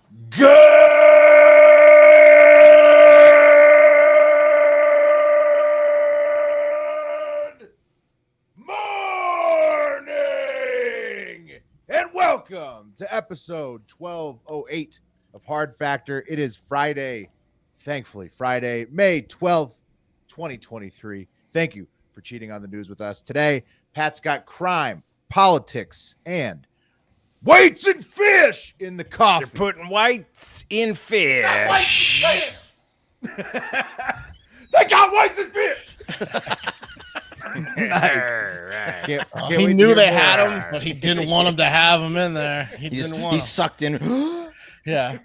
Good morning and welcome to episode 1208 of Hard Factor. It is Friday, thankfully Friday, May 12th, 2023. Thank you for cheating on the news with us today. Pat's got crime, politics, and weights and fish in the coffee. They're putting whites in fish. They got whites and fish. Nice. Can't He wait knew to they hear had more. him, but he didn't want them to have him in there. He didn't want He him. sucked in. Yeah.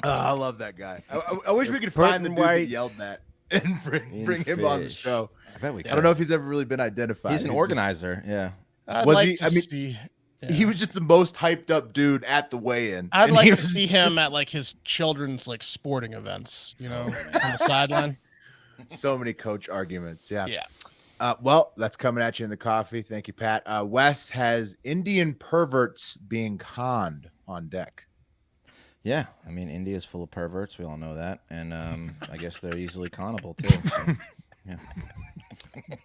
I love that guy. I wish we could find the dude that whites yelled that and bring him on the fish. show. I bet we I don't know if he's ever really been identified. He's an just- organizer. Yeah. I'd Was like he- to I mean, see. Yeah. He was just the most hyped up dude at the weigh-in. I'd And like he to was- see him at like his children's like sporting events, you know, on the sideline. So many coach arguments. Yeah. Yeah. Well, that's coming at you in the coffee. Thank you, Pat. Wes has Indian perverts being conned on deck. Yeah. I mean, India's full of perverts. We all know that. And I guess they're easily connable, too. So, yeah.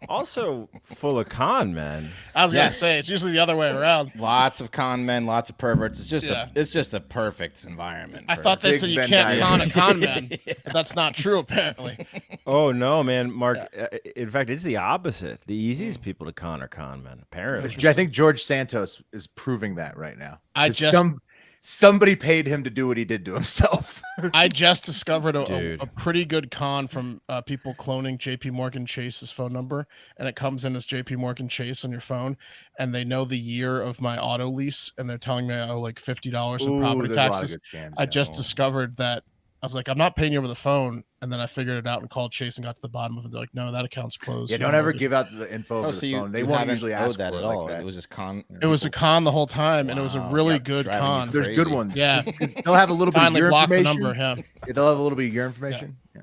Also full of con men. I was gonna Yes. say it's usually the other way around. Lots of con men, lots of perverts. It's just Yeah. it's just a perfect environment. I for- thought they Big said you Venn can't con a diagram. con man. But that's not true, apparently. Oh no, man, Mark. In fact, it's the opposite. The easiest Mm. people to con are con men. Apparently, I think George Santos is proving that right now. I 'Cause just- somebody paid him to do what he did to himself. I just discovered a Dude. pretty good con from people cloning JP Morgan Chase's phone number, and it comes in as JP Morgan Chase on your phone, and they know the year of my auto lease, and they're telling me I owe like $50 in property there's a lot of taxes. good scams, I yeah. just discovered that. I was like, I'm not paying you over the phone, and then I figured it out and called Chase and got to the bottom of it. They're like, no, that account's closed. Yeah, You don't know, ever dude. give out the info over Oh, the so you, phone. They you won't haven't usually ask owed that for at it like all. that. It was just con. It was a con the whole time, and it was a Wow. really Yeah, good driving me con. There's crazy. good ones. Yeah. 'Cause they'll have a little bit of Finally your blocked the information. number. Yeah. They'll have a little bit of your information. Yeah.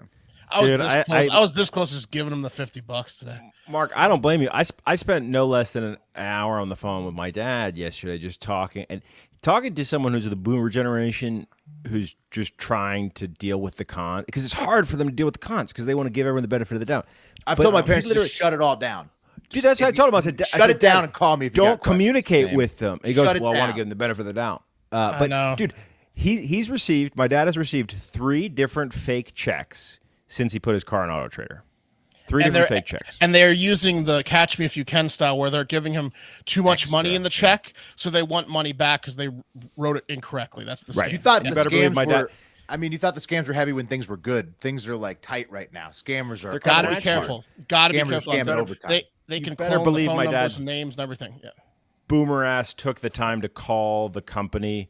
I was Dude, this I- close. I- I was this close to just giving him the $50 today. Mark, I don't blame you. I spent no less than an hour on the phone with my dad yesterday, just talking to someone who's of the boomer generation, who's just trying to deal with the con, because it's hard for them to deal with the cons because they want to give everyone the benefit of the doubt. I've But told my he parents to literally- just shut it all down. Dude, that's what I told him. I said, Shut it down and call me if you don't got questions." communicate Same. with them. He Shut goes, it well, I want down. to give them the benefit of the doubt. I But know. dude, my dad has received 3 different fake checks since he put his car in Auto Trader. 3 And different they're- fake checks. And they're using the catch me if you can style where they're giving him too much money in the check. So they want money back because they wrote it incorrectly. That's the Right. scam. You thought You the better believe scams my dad- were. I mean, you thought the scams were heavy when things were good. Things are like tight right now. Scammers are. They're Gotta kinda be natural. careful. Gotta be Scammers careful. scamming Better- overtime. They can better clone believe the phone my numbers dad's- and names and everything. Yeah. Boomer ass took the time to call the company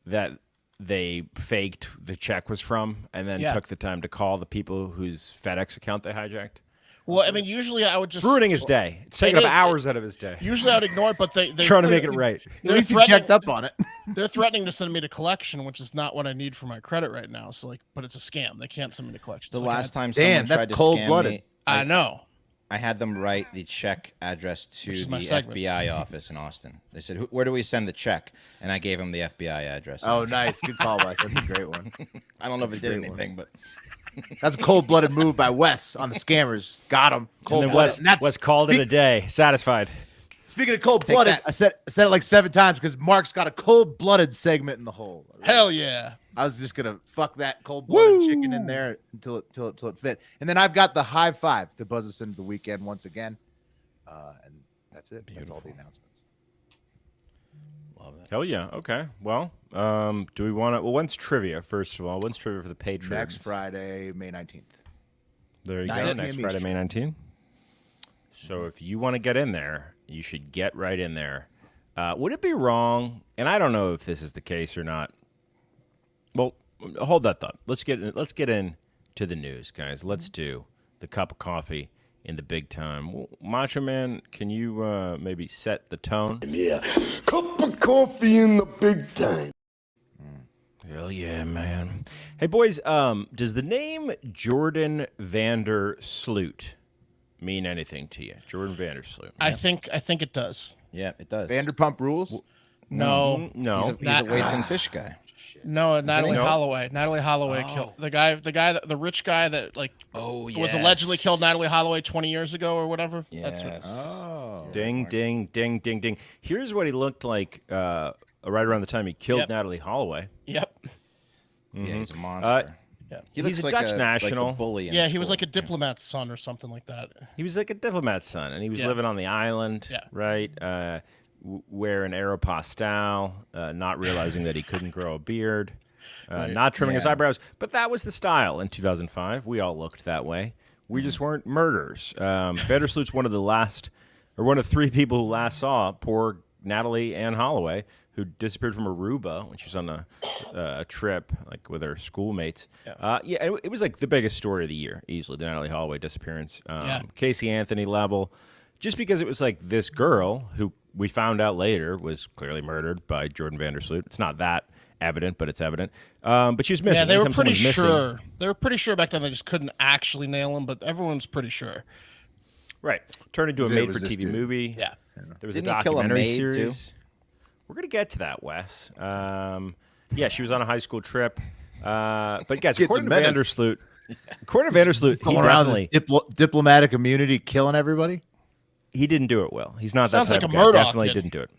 that they faked the check was from, and then Yeah. took the time to call the people whose FedEx account they hijacked. Well, I mean, usually I would just It's ruining his day. It's taking It up is. hours out of his day. Usually I'd ignore it, but they Trying to make it right. At least he threatening- checked up on it. They're threatening to send me to collection, which is not what I need for my credit right now. So like, but it's a scam. They can't send me to collection. The So, like, last time Damn, someone that's tried to cold-blooded. scam me, I know. I had them write the check address to Which is my the segment. FBI office in Austin. They said, "Where do we send the check?" And I gave them the FBI address. Oh, nice. Good call, Wes. That's a great one. I don't know if it did great one. anything, but That's a cold-blooded move by Wes on the scammers. Got him. And then Cold-blooded. Wes called it a day. Satisfied. Speaking of cold-blooded, Take I said it like 7 times because Mark's got a cold-blooded segment in the hole. Hell yeah. I was just gonna fuck that cold-blooded chicken in there until it fit. And then I've got the high five to buzz us into the weekend once again. And that's it. That's all the announcements. love that. Hell yeah. Okay. Well, do we want to? Well, when's trivia? First of all, when's trivia for the patrons? Next Friday, May 19th. There you 9 go. p.m. Next Friday, May 19th. So if you want to get in there, you should get right in there. Would it be wrong? And I don't know if this is the case or not. Well, hold that thought. Let's get in to the news, guys. Let's do the cup of coffee in the big time. Well, Macho Man, can you maybe set the tone? Yeah, cup of coffee in the big time. Hell yeah, man. Hey, boys, does the name Jordan Vander Sloot mean anything to you? Jordan Vander Sloot. I think it does. Yeah, it does. Vanderpump Rules. No, No. He's a weights and fish guy. no, Natalee No. Holloway. Natalee Holloway killed the rich guy that was allegedly killed Natalee Holloway 20 years ago or whatever. Yes. Oh. Ding, ding, ding, ding, ding. Here's what he looked like right around the time he killed Natalee Holloway. Yep. Yeah, he's a monster. Yeah. He He's looks a like Dutch national. Like a bully in Yeah, he was school. like a diplomat's son or something like that. He was like a diplomat's son, and he was living on the island, right? Wearing Aeropostale, not realizing that he couldn't grow a beard, not trimming his eyebrows. But that was the style in 2005. We all looked that way. We just weren't murderers. Vandersloot's one of three people who last saw poor Natalee Ann Holloway, who disappeared from Aruba when she was on a trip, like with her schoolmates. It was like the biggest story of the year, easily, the Natalee Holloway disappearance. Casey Anthony level, just because it was like this girl who we found out later was clearly murdered by Jordan Vandersloot. It's not that evident, but it's evident. But she was missing. Yeah, they were Anytime pretty someone's sure. missing- They were pretty sure back then they just couldn't actually nail him, but everyone's pretty sure. Right. Turned into a There was made-for-TV this dude. movie. Yeah. There was Didn't a he kill a documentary maid, too? series. We're going to get to that, Wes. She was on a high school trip. But guys, Kid's according a to menace. Vandersloot, he Going around with definitely diplomatic immunity, killing everybody. he didn't do it well. He's not Sounds that like type a of guy. Murdoch Definitely did. didn't do it.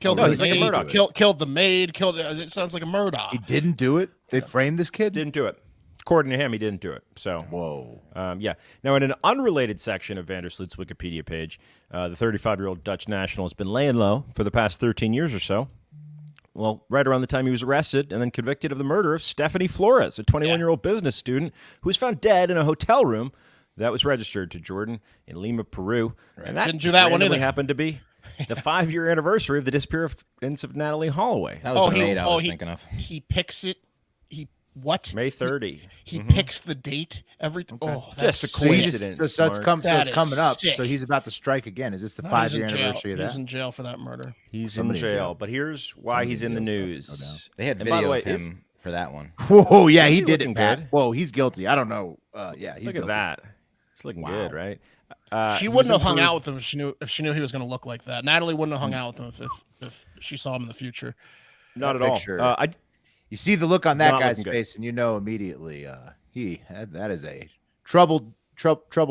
Killed No, the he's like a maid. Murdoch. Killed the maid. Killed. It sounds like a Murdoch. He didn't do it. They framed this kid. Didn't do it. According to him, he didn't do it. So, Whoa. Now, in an unrelated section of Vandersloot's Wikipedia page, the 35-year-old Dutch national has been laying low for the past 13 years or so. Well, right around the time he was arrested and then convicted of the murder of Stephanie Flores, a 21-year-old business student who was found dead in a hotel room that was registered to Jordan in Lima, Peru. Right. And that Didn't do that one randomly either. happened to be the 5-year anniversary of the disappearance of Natalee Holloway. That was the maid I was thinking of. He picks it. What? May 30. He picks the date every. Oh, that's Just a sick. coincidence. So it's That is coming up. sick. So he's about to strike again. Is this the No, 5-year he's in jail. anniversary of that? He's in jail for that murder. He's Somebody in in jail. jail. But here's why he's in the news. They had And by video the way, of him for that one. Whoa, yeah, he Is he did looking it, Pat. good? Whoa, he's guilty. I don't know. Yeah, he's Look guilty. at that. He's looking Wow. good, right? She he wouldn't was have hung in Peru. out with him if she knew he was going to look like that. Natalie wouldn't have hung out with him if she saw him in the future. Not That at all. picture. You see the look on that Not guy's looking good. face, and you know immediately that is a troubled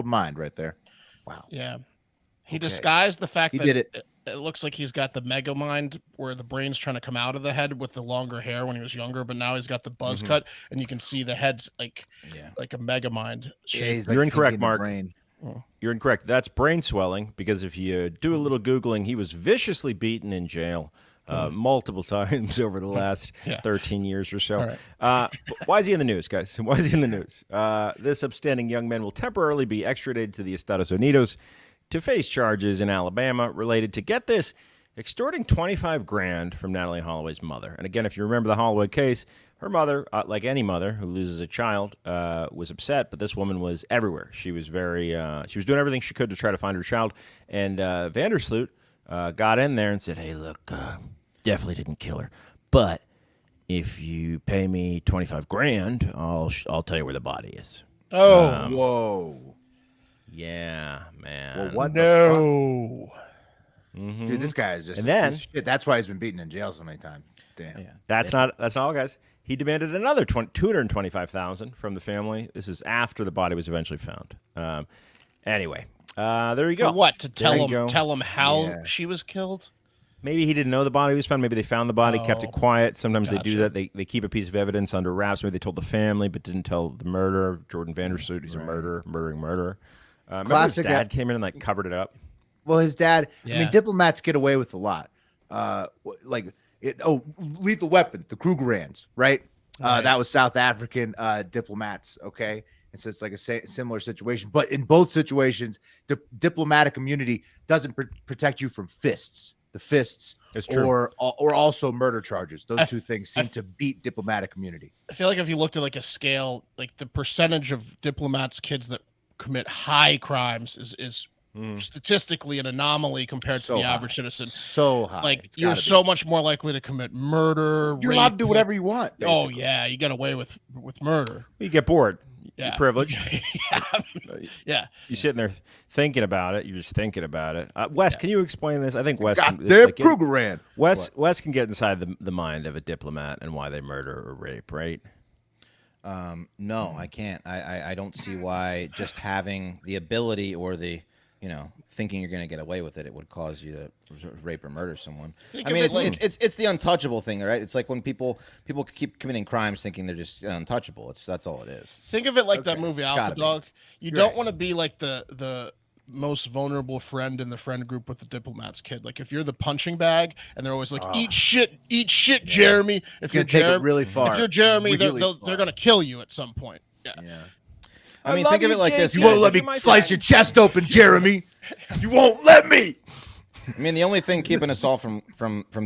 mind right there. Wow. Yeah. He Okay. disguised the fact He that did it. It looks like he's got the mega mind where the brain's trying to come out of the head with the longer hair when he was younger, but now he's got the buzz cut and you can see the head's like a mega mind Yeah, shape. he's You're incorrect, thinking the Mark. brain. You're incorrect. That's brain swelling because if you do a little Googling, he was viciously beaten in jail multiple times over the last 13 years or so. All But why is he in the news, guys? Why is he in the news? This upstanding young man will temporarily be extradited to the Estados Unidos to face charges in Alabama related to, get this, extorting $25,000 from Natalee Holloway's mother. And again, if you remember the Holloway case, her mother, like any mother who loses a child, was upset, but this woman was everywhere. She was she was doing everything she could to try to find her child. And Vandersloot got in there and said, hey, look, definitely didn't kill her, but if you pay me $25,000, I'll tell you where the body is. Oh, Whoa. Yeah, man. Well, what no. the Dude, this guy is just And then- piece of shit. That's why he's been beaten in jail so many times. Damn. That's not all, guys. He demanded another $225,000 from the family. This is after the body was eventually found. Anyway, there you go. For what? To There you go. tell him how Yeah. she was killed? Maybe he didn't know the body was found. Maybe they found the body, kept it Oh, quiet. Sometimes they do gotcha. that. They keep a piece of evidence under wraps. Maybe they told the family, but didn't tell the murderer. Jordan Vandersloot, he's a murdering murderer. Remember Classic his dad came in and like covered it up. Well, his dad. I Yeah. mean, diplomats get away with a lot. Lethal Weapon, the Krugerrands, right? Right. That was South African diplomats. Okay, and so it's like a similar situation. But in both situations, diplomatic immunity doesn't protect you from fists. The fists, It's true. or also murder charges. Those I- two things seem to beat diplomatic immunity. I feel like if you looked at like a scale, like the percentage of diplomats' kids that commit high crimes is statistically an anomaly compared So to the high. average citizen. So high. Like It's you're gotta be. so much more likely to commit murder. You're allowed to rape, do whatever you want. Oh basically. yeah, you get away with murder. You get bored. Yeah. You're privileged. Yeah. You're sitting there thinking about it. You're just thinking about it. Wes, can you explain this? I think Wes can. Goddamn Krugerrand. Wes can get inside the mind of a diplomat and why they murder or rape, right? No, I can't. I don't see why just having the ability or the, thinking you're going to get away with it, it would cause you to rape or murder someone. I mean, it's the untouchable thing, right? It's like when people keep committing crimes thinking they're just untouchable. That's all it is. Think of it like that movie Alpha Dog. You don't want to be like the most vulnerable friend in the friend group with the diplomat's kid. Like if you're the punching bag and they're always like, eat shit, Jeremy. If you're take it really far. If you're Jeremy, Really they're gonna kill you at some point. Yeah. I mean, think of it like this. You won't let me slice your chest open, Jeremy. You won't let me. I mean, the only thing keeping us all from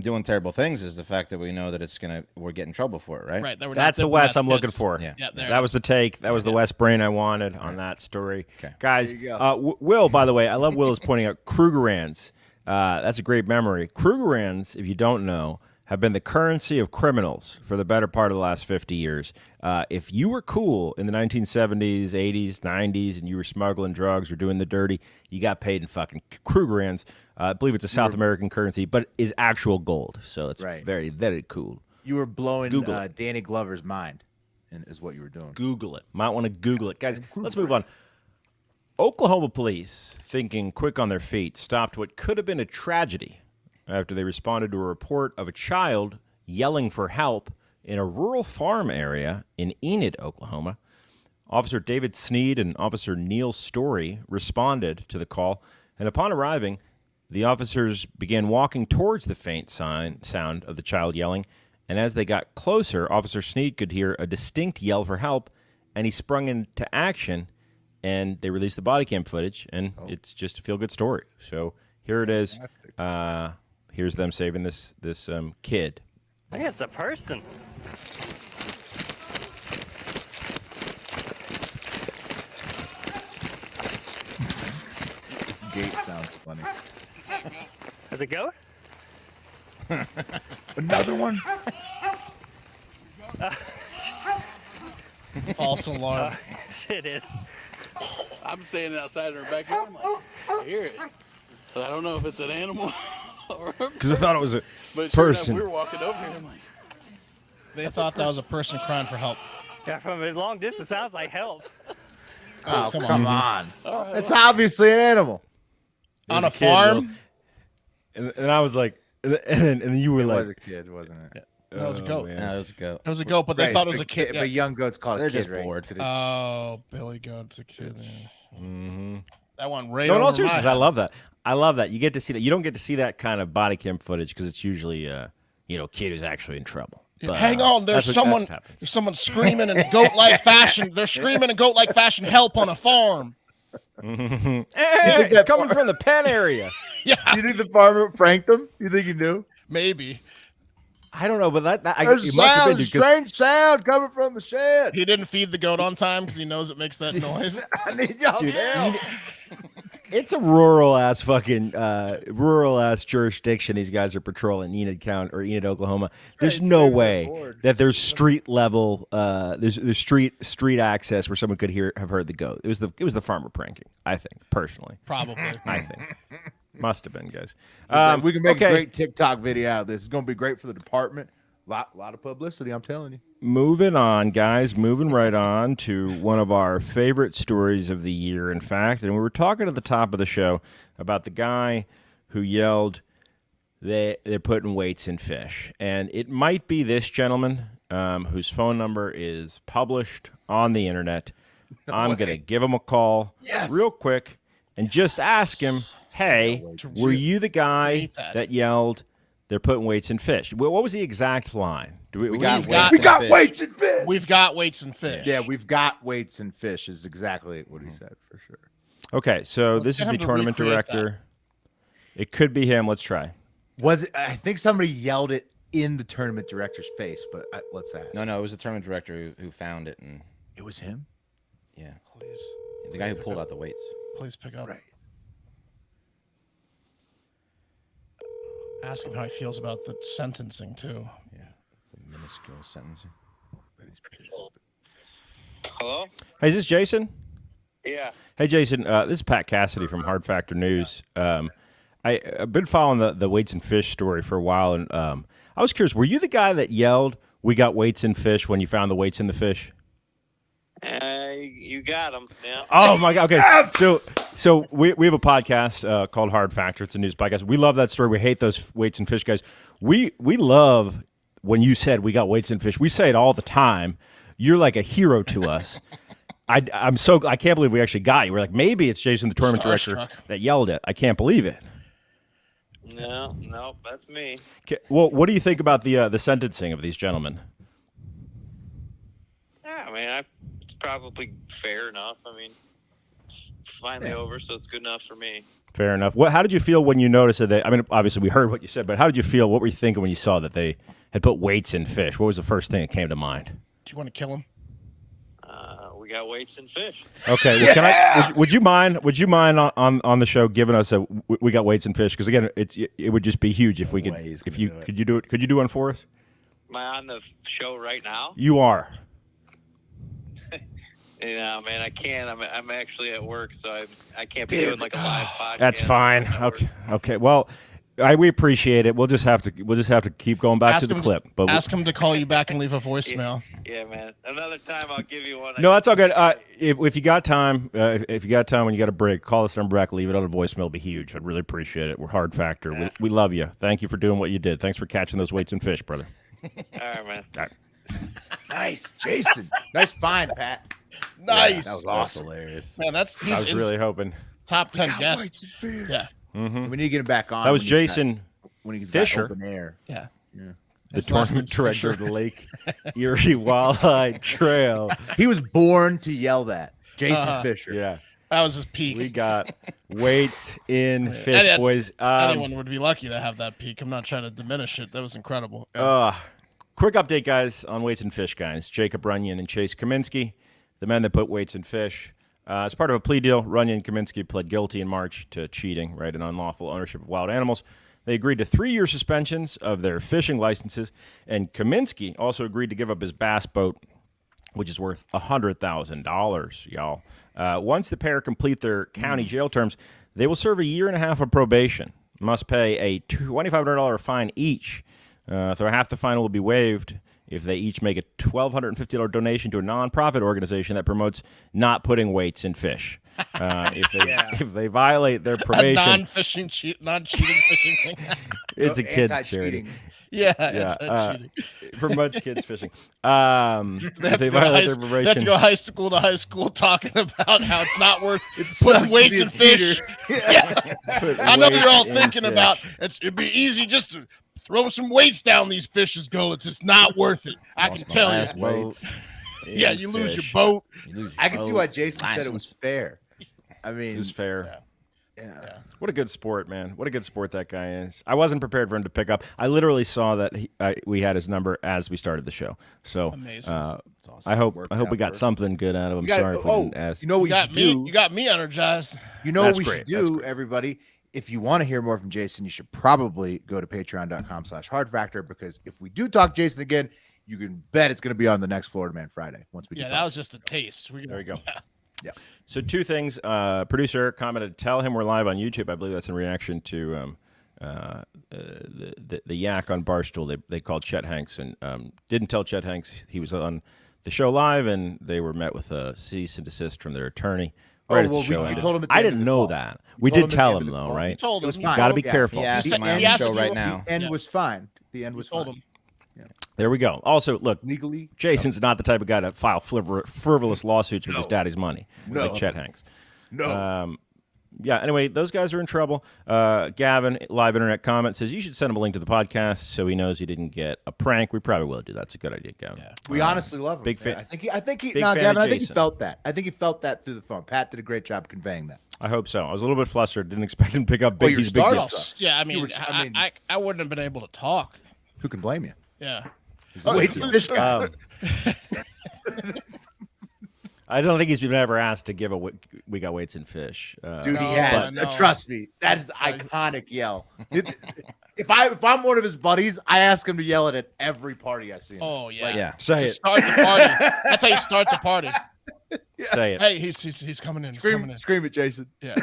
doing terrible things is the fact that we know that we're getting in trouble for it, right? Right. That's the Wes I'm looking for. Yeah. That was the take. That was the Wes brain I wanted on that story. Okay. Guys, Will, by the way, I love Will is pointing out Krugerrands. That's a great memory. Krugerrands, if you don't know, have been the currency of criminals for the better part of the last 50 years. If you were cool in the 1970s, 80s, 90s, and you were smuggling drugs or doing the dirty, you got paid in fucking Krugerrands. I believe it's a South American currency, but is actual gold. So it's very, very cool. You were blowing Google Danny Glover's mind, is what you were doing. Google it. Might want to Google it. Guys, let's move on. Oklahoma police, thinking quick on their feet, stopped what could have been a tragedy after they responded to a report of a child yelling for help in a rural farm area in Enid, Oklahoma. Officer David Sneed and Officer Neil Story responded to the call, and upon arriving, the officers began walking towards the faint sound of the child yelling, and as they got closer, Officer Sneed could hear a distinct yell for help, and he sprung into action, and they released the body cam footage, and it's just a feel-good story. So here it is. Here's them saving this kid. I think it's a person. This gate sounds funny. Does it go? Another one? False alarm. It is. I'm standing outside in her backyard. I'm like, I hear it. But I don't know if it's an animal or Because I thought it was a but sure enough, person. we were walking over here. I'm like, They thought that was a person crying for help. Yeah, from a long distance, sounds like help. Oh, come come on. on. all right, It's obviously an animal. It On was a kid, farm? Will. And I was like, and then you were It like, was a kid, wasn't it? That was a goat. man. No, let's go. It was a goat, but they Right, thought it was a kid. But young goats call it They're a kid, just right? bored. Oh, Billy Goat's a kid. Mm-hmm. That one right No, in over all my seriousness, head. I love that. I love that. You get to see that. You don't get to see that kind of body cam footage because it's usually, kid who's actually in trouble. But, Hang on, there's that's what someone. happens. There's someone screaming in goat-like fashion. They're screaming in goat-like fashion. Help on a farm. Hey, think it's that coming from the pen area. Yeah, You think the farmer pranked him? You think he knew? maybe I don't know, but that There's it must have been a because strange sound coming from the shed. he didn't feed the goat on time because he knows it makes that noise. I need y'all's help. it's a rural ass jurisdiction. These guys are patrolling Enid County or Enid, Oklahoma. There's no way that there's street level, there's street access where someone could have heard the goat. It was the farmer pranking. I think personally. Probably. I think must have been, guys. We can make okay. a great TikTok video out of this. It's going to be great for the department. Lot of publicity, I'm telling you. Moving on, guys. Moving right on to one of our favorite stories of the year, in fact. And we were talking at the top of the show about the guy who yelled, they're putting weights in fish. And it might be this gentleman whose phone number is published on the internet. I'm going to give him a call real quick and just ask him, hey, were you the guy that yelled, they're putting weights in fish? What was the exact line? We got weights and fish. We've got weights and fish. Yeah, we've got weights and fish is exactly what he said for sure. Okay, so Let's this get is the him to tournament recreate director. It could be him. Let's try. Was it? I think somebody yelled it in the tournament director's face, but let's ask. No, it was the tournament director who found it, and It was him? yeah, Please, the guy who pulled out the weights. please pick up. Right. Ask him how he feels about the sentencing too. Yeah, the minuscule sentencing. Hello? Hey, is this Jason? Yeah. Hey, Jason. This is Pat Cassidy from Hard Factor News. I've been following the weights and fish story for a while, and I was curious. Were you the guy that yelled, "We got weights in fish" when you found the weights in the fish? You got them. Yeah. Oh my God! Okay, so we have a podcast called Hard Factor. It's a news podcast. We love that story. We hate those weights and fish guys. We love when you said we got weights and fish. We say it all the time. You're like a hero to us. I can't believe we actually got you. We're like, maybe it's Jason, the tournament director, that yelled it. I can't believe it. No, that's me. Okay, well, what do you think about the sentencing of these gentlemen? Yeah, I mean, it's probably fair enough. I mean, finally over, so it's good enough for me. Fair enough. How did you feel when you noticed that I mean, obviously we heard what you said, but how did you feel? What were you thinking when you saw that they had put weights in fish? What was the first thing that came to mind? Do you want to kill him? We got weights in fish. Okay. Well, can I? Would you mind? Would you mind on the show giving us we got weights and fish? Because again, it would just be huge if we could. If you could you do it? Could you do one for us? Am I on the show right now? You are. Yeah, man, I can't. I'm actually at work, so I can't be doing like a live podcast. That's fine. Okay. Well, we appreciate it. We'll just have to keep going back to the clip. But ask him to call you back and leave a voicemail. Yeah, man. Another time I'll give you one. No, that's all good. If you got time, if you got time when you got a break, call this number back. Leave it on a voicemail. It'll be huge. I'd really appreciate it. We're Hard Factor. Yeah. We love you. Thank you for doing what you did. Thanks for catching those weights and fish, brother. All right, man. All right. Nice, Jason. Nice find, Pat. Nice. Yeah, that was awesome. Hilarious. Man, I was really hoping. Top 10 guests. Yeah. Mm-hmm. We need to get him back on. That was Jason when he's Fisher. open air. Yeah. The tournament director of the Lake Erie Walleye Trail. He was born to yell that. Jason Fisher. Yeah. That was his peak. We got weights in fish, boys. Anyone would be lucky to have that peak. I'm not trying to diminish it. That was incredible. Quick update, guys, on weights and fish, guys. Jacob Runyon and Chase Kaminsky, the men that put weights in fish. As part of a plea deal, Runyon and Kaminsky pled guilty in March to cheating, right, and unlawful ownership of wild animals. They agreed to 3-year suspensions of their fishing licenses, and Kaminsky also agreed to give up his bass boat, which is worth $100,000, y'all. Once the pair complete their county jail terms, they will serve a 1.5 years of probation, must pay a $2,500 fine each. So half the fine will be waived if they each make a $1,250 donation to a nonprofit organization that promotes not putting weights in fish. If they violate their probation, non-cheating fishing thing. It's a kids charity. Yeah, it's cheating. Promotes kids fishing. If they violate their probation, they have to go high school to high school talking about how it's not worth putting weights in fish. Yeah. I know you're all thinking about it'd be easy just to throw some weights down these fish's gullets. It's not worth it. I can tell you. Yeah, you lose your boat. I can see why Jason said it was fair. I mean, it was fair. Yeah. What a good sport, man. What a good sport that guy is. I wasn't prepared for him to pick up. I literally saw that we had his number as we started the show. So amazing. Awesome. I hope we got something good out of him. Sorry if we didn't ask. You know what you should do? You got me energized. You know what we should do, everybody? If you want to hear more from Jason, you should probably go to patreon.com/hardfactor, because if we do talk Jason again, you can bet it's going to be on the next Florida Man Friday. Once we that was just a taste. There we go. Yeah. So 2 things. Producer Eric commented, "Tell him we're live on YouTube." I believe that's in reaction to the yak on Barstool. They called Chet Hanks and didn't tell Chet Hanks he was on the show live, and they were met with a cease and desist from their attorney. Right we told him. I didn't know that. We did tell him though, right? Told him. It was fine. Got to be careful. Yeah, He I'm on asked the show if you right were- now. The end was fine. The end was Told fine. him. There we go. Also, look, Legally, Jason's not the type of guy to file frivolous lawsuits with his daddy's money, like Chet Hanks. No. Anyway, those guys are in trouble. Gavin, live internet comment, says you should send him a link to the podcast so he knows he didn't get a prank. We probably will do that. That's a good idea, Gavin. Yeah. We honestly love him. Big fan. I think he. Big No, fan Gavin, of I think he Jason. felt that. I think he felt that through the phone. Pat did a great job conveying that. I hope so. I was a little bit flustered. Didn't expect him to pick up Well, big. you're He's a big deal. starstruck. Yeah, I mean, I wouldn't have been able to talk. Who can blame you? Yeah. He's the weights and fish guy. I don't think he's been ever asked to give a we got weights and fish. Dude, he No, has. no. Trust me, that is iconic yell. If I'm one of his buddies, I ask him to yell it at every party I see him. Oh yeah. Yeah. Say it. Start the party. That's how you start the party. Say it. Hey, he's coming in. He's coming in. Scream it, Jason. Yeah.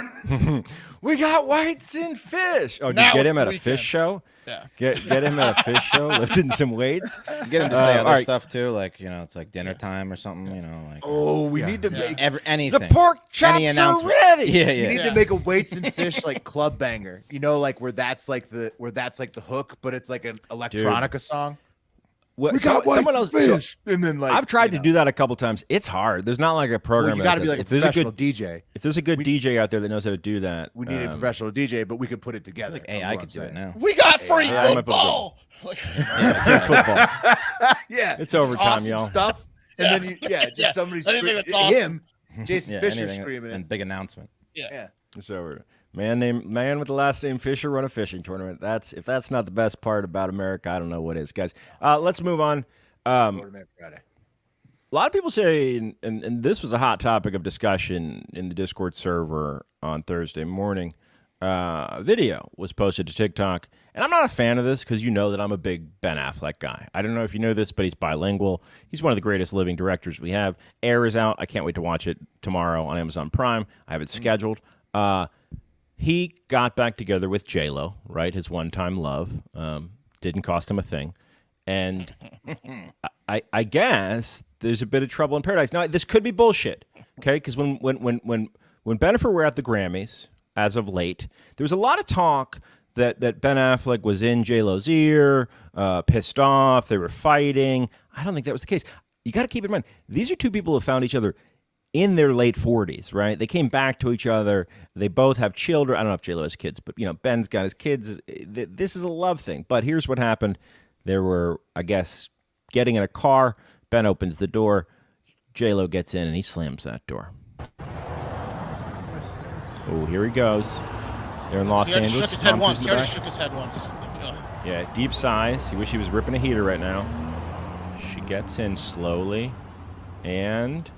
We got whites and fish. Oh, did Now you get it's him the at a weekend. fish show? Yeah. Get him at a fish show, lifting some weights. Get him to say all other right. stuff too, like it's like dinner time or something. Like Oh, we need to Yeah. make anything. The pork Any chops are announcement. ready. we Yeah. need to make a weights and fish like club banger. Like where that's like the hook, but it's like an electronica song. Well, We got whites someone and else. so fish, and then like I've tried to do that a couple times. It's hard. There's not like a Well, program. you that got to be does like it. a If there's a professional good DJ. If there's a good DJ out there that knows how to do that, We need a professional DJ, but we could put it together. Like AI could do it now. We got free Yeah, I might be able to- football. Like, football. Yeah, It's overtime, awesome y'all. stuff. And then just Yeah. somebody Anything scream, that's awesome. him, Jason Yeah, Fisher anything screaming. and big announcement. Yeah. It's over. Man with the last name Fisher run a fishing tournament. If that's not the best part about America, I don't know what is, guys. Let's move on. Florida Man Friday. A lot of people say, and this was a hot topic of discussion in the Discord server on Thursday morning. Video was posted to TikTok, and I'm not a fan of this because you know that I'm a big Ben Affleck guy. I don't know if you know this, but he's bilingual. He's one of the greatest living directors we have. Air is out. I can't wait to watch it tomorrow on Amazon Prime. I have it scheduled. He got back together with J-Lo, right? His one-time love. Didn't cost him a thing. And I guess there's a bit of trouble in paradise. Now, this could be bullshit, okay? Because when Bennifer were at the Grammys, as of late, there was a lot of talk that Ben Affleck was in J-Lo's ear, pissed off, they were fighting. I don't think that was the case. You got to keep in mind, these are two people who found each other in their late 40s, right? They came back to each other. They both have children. I don't know if J-Lo has kids, but, Ben's got his kids. This is a love thing. But here's what happened. There were, I guess, getting in a car. Ben opens the door. J-Lo gets in, and he slams that door. Oh, here he goes. They're in Los he already Angeles. shook his head Tom once. Cruise He in the already back. shook his head once. Ugh. Yeah, deep sighs. He wish he was ripping a heater right now. She gets in slowly, and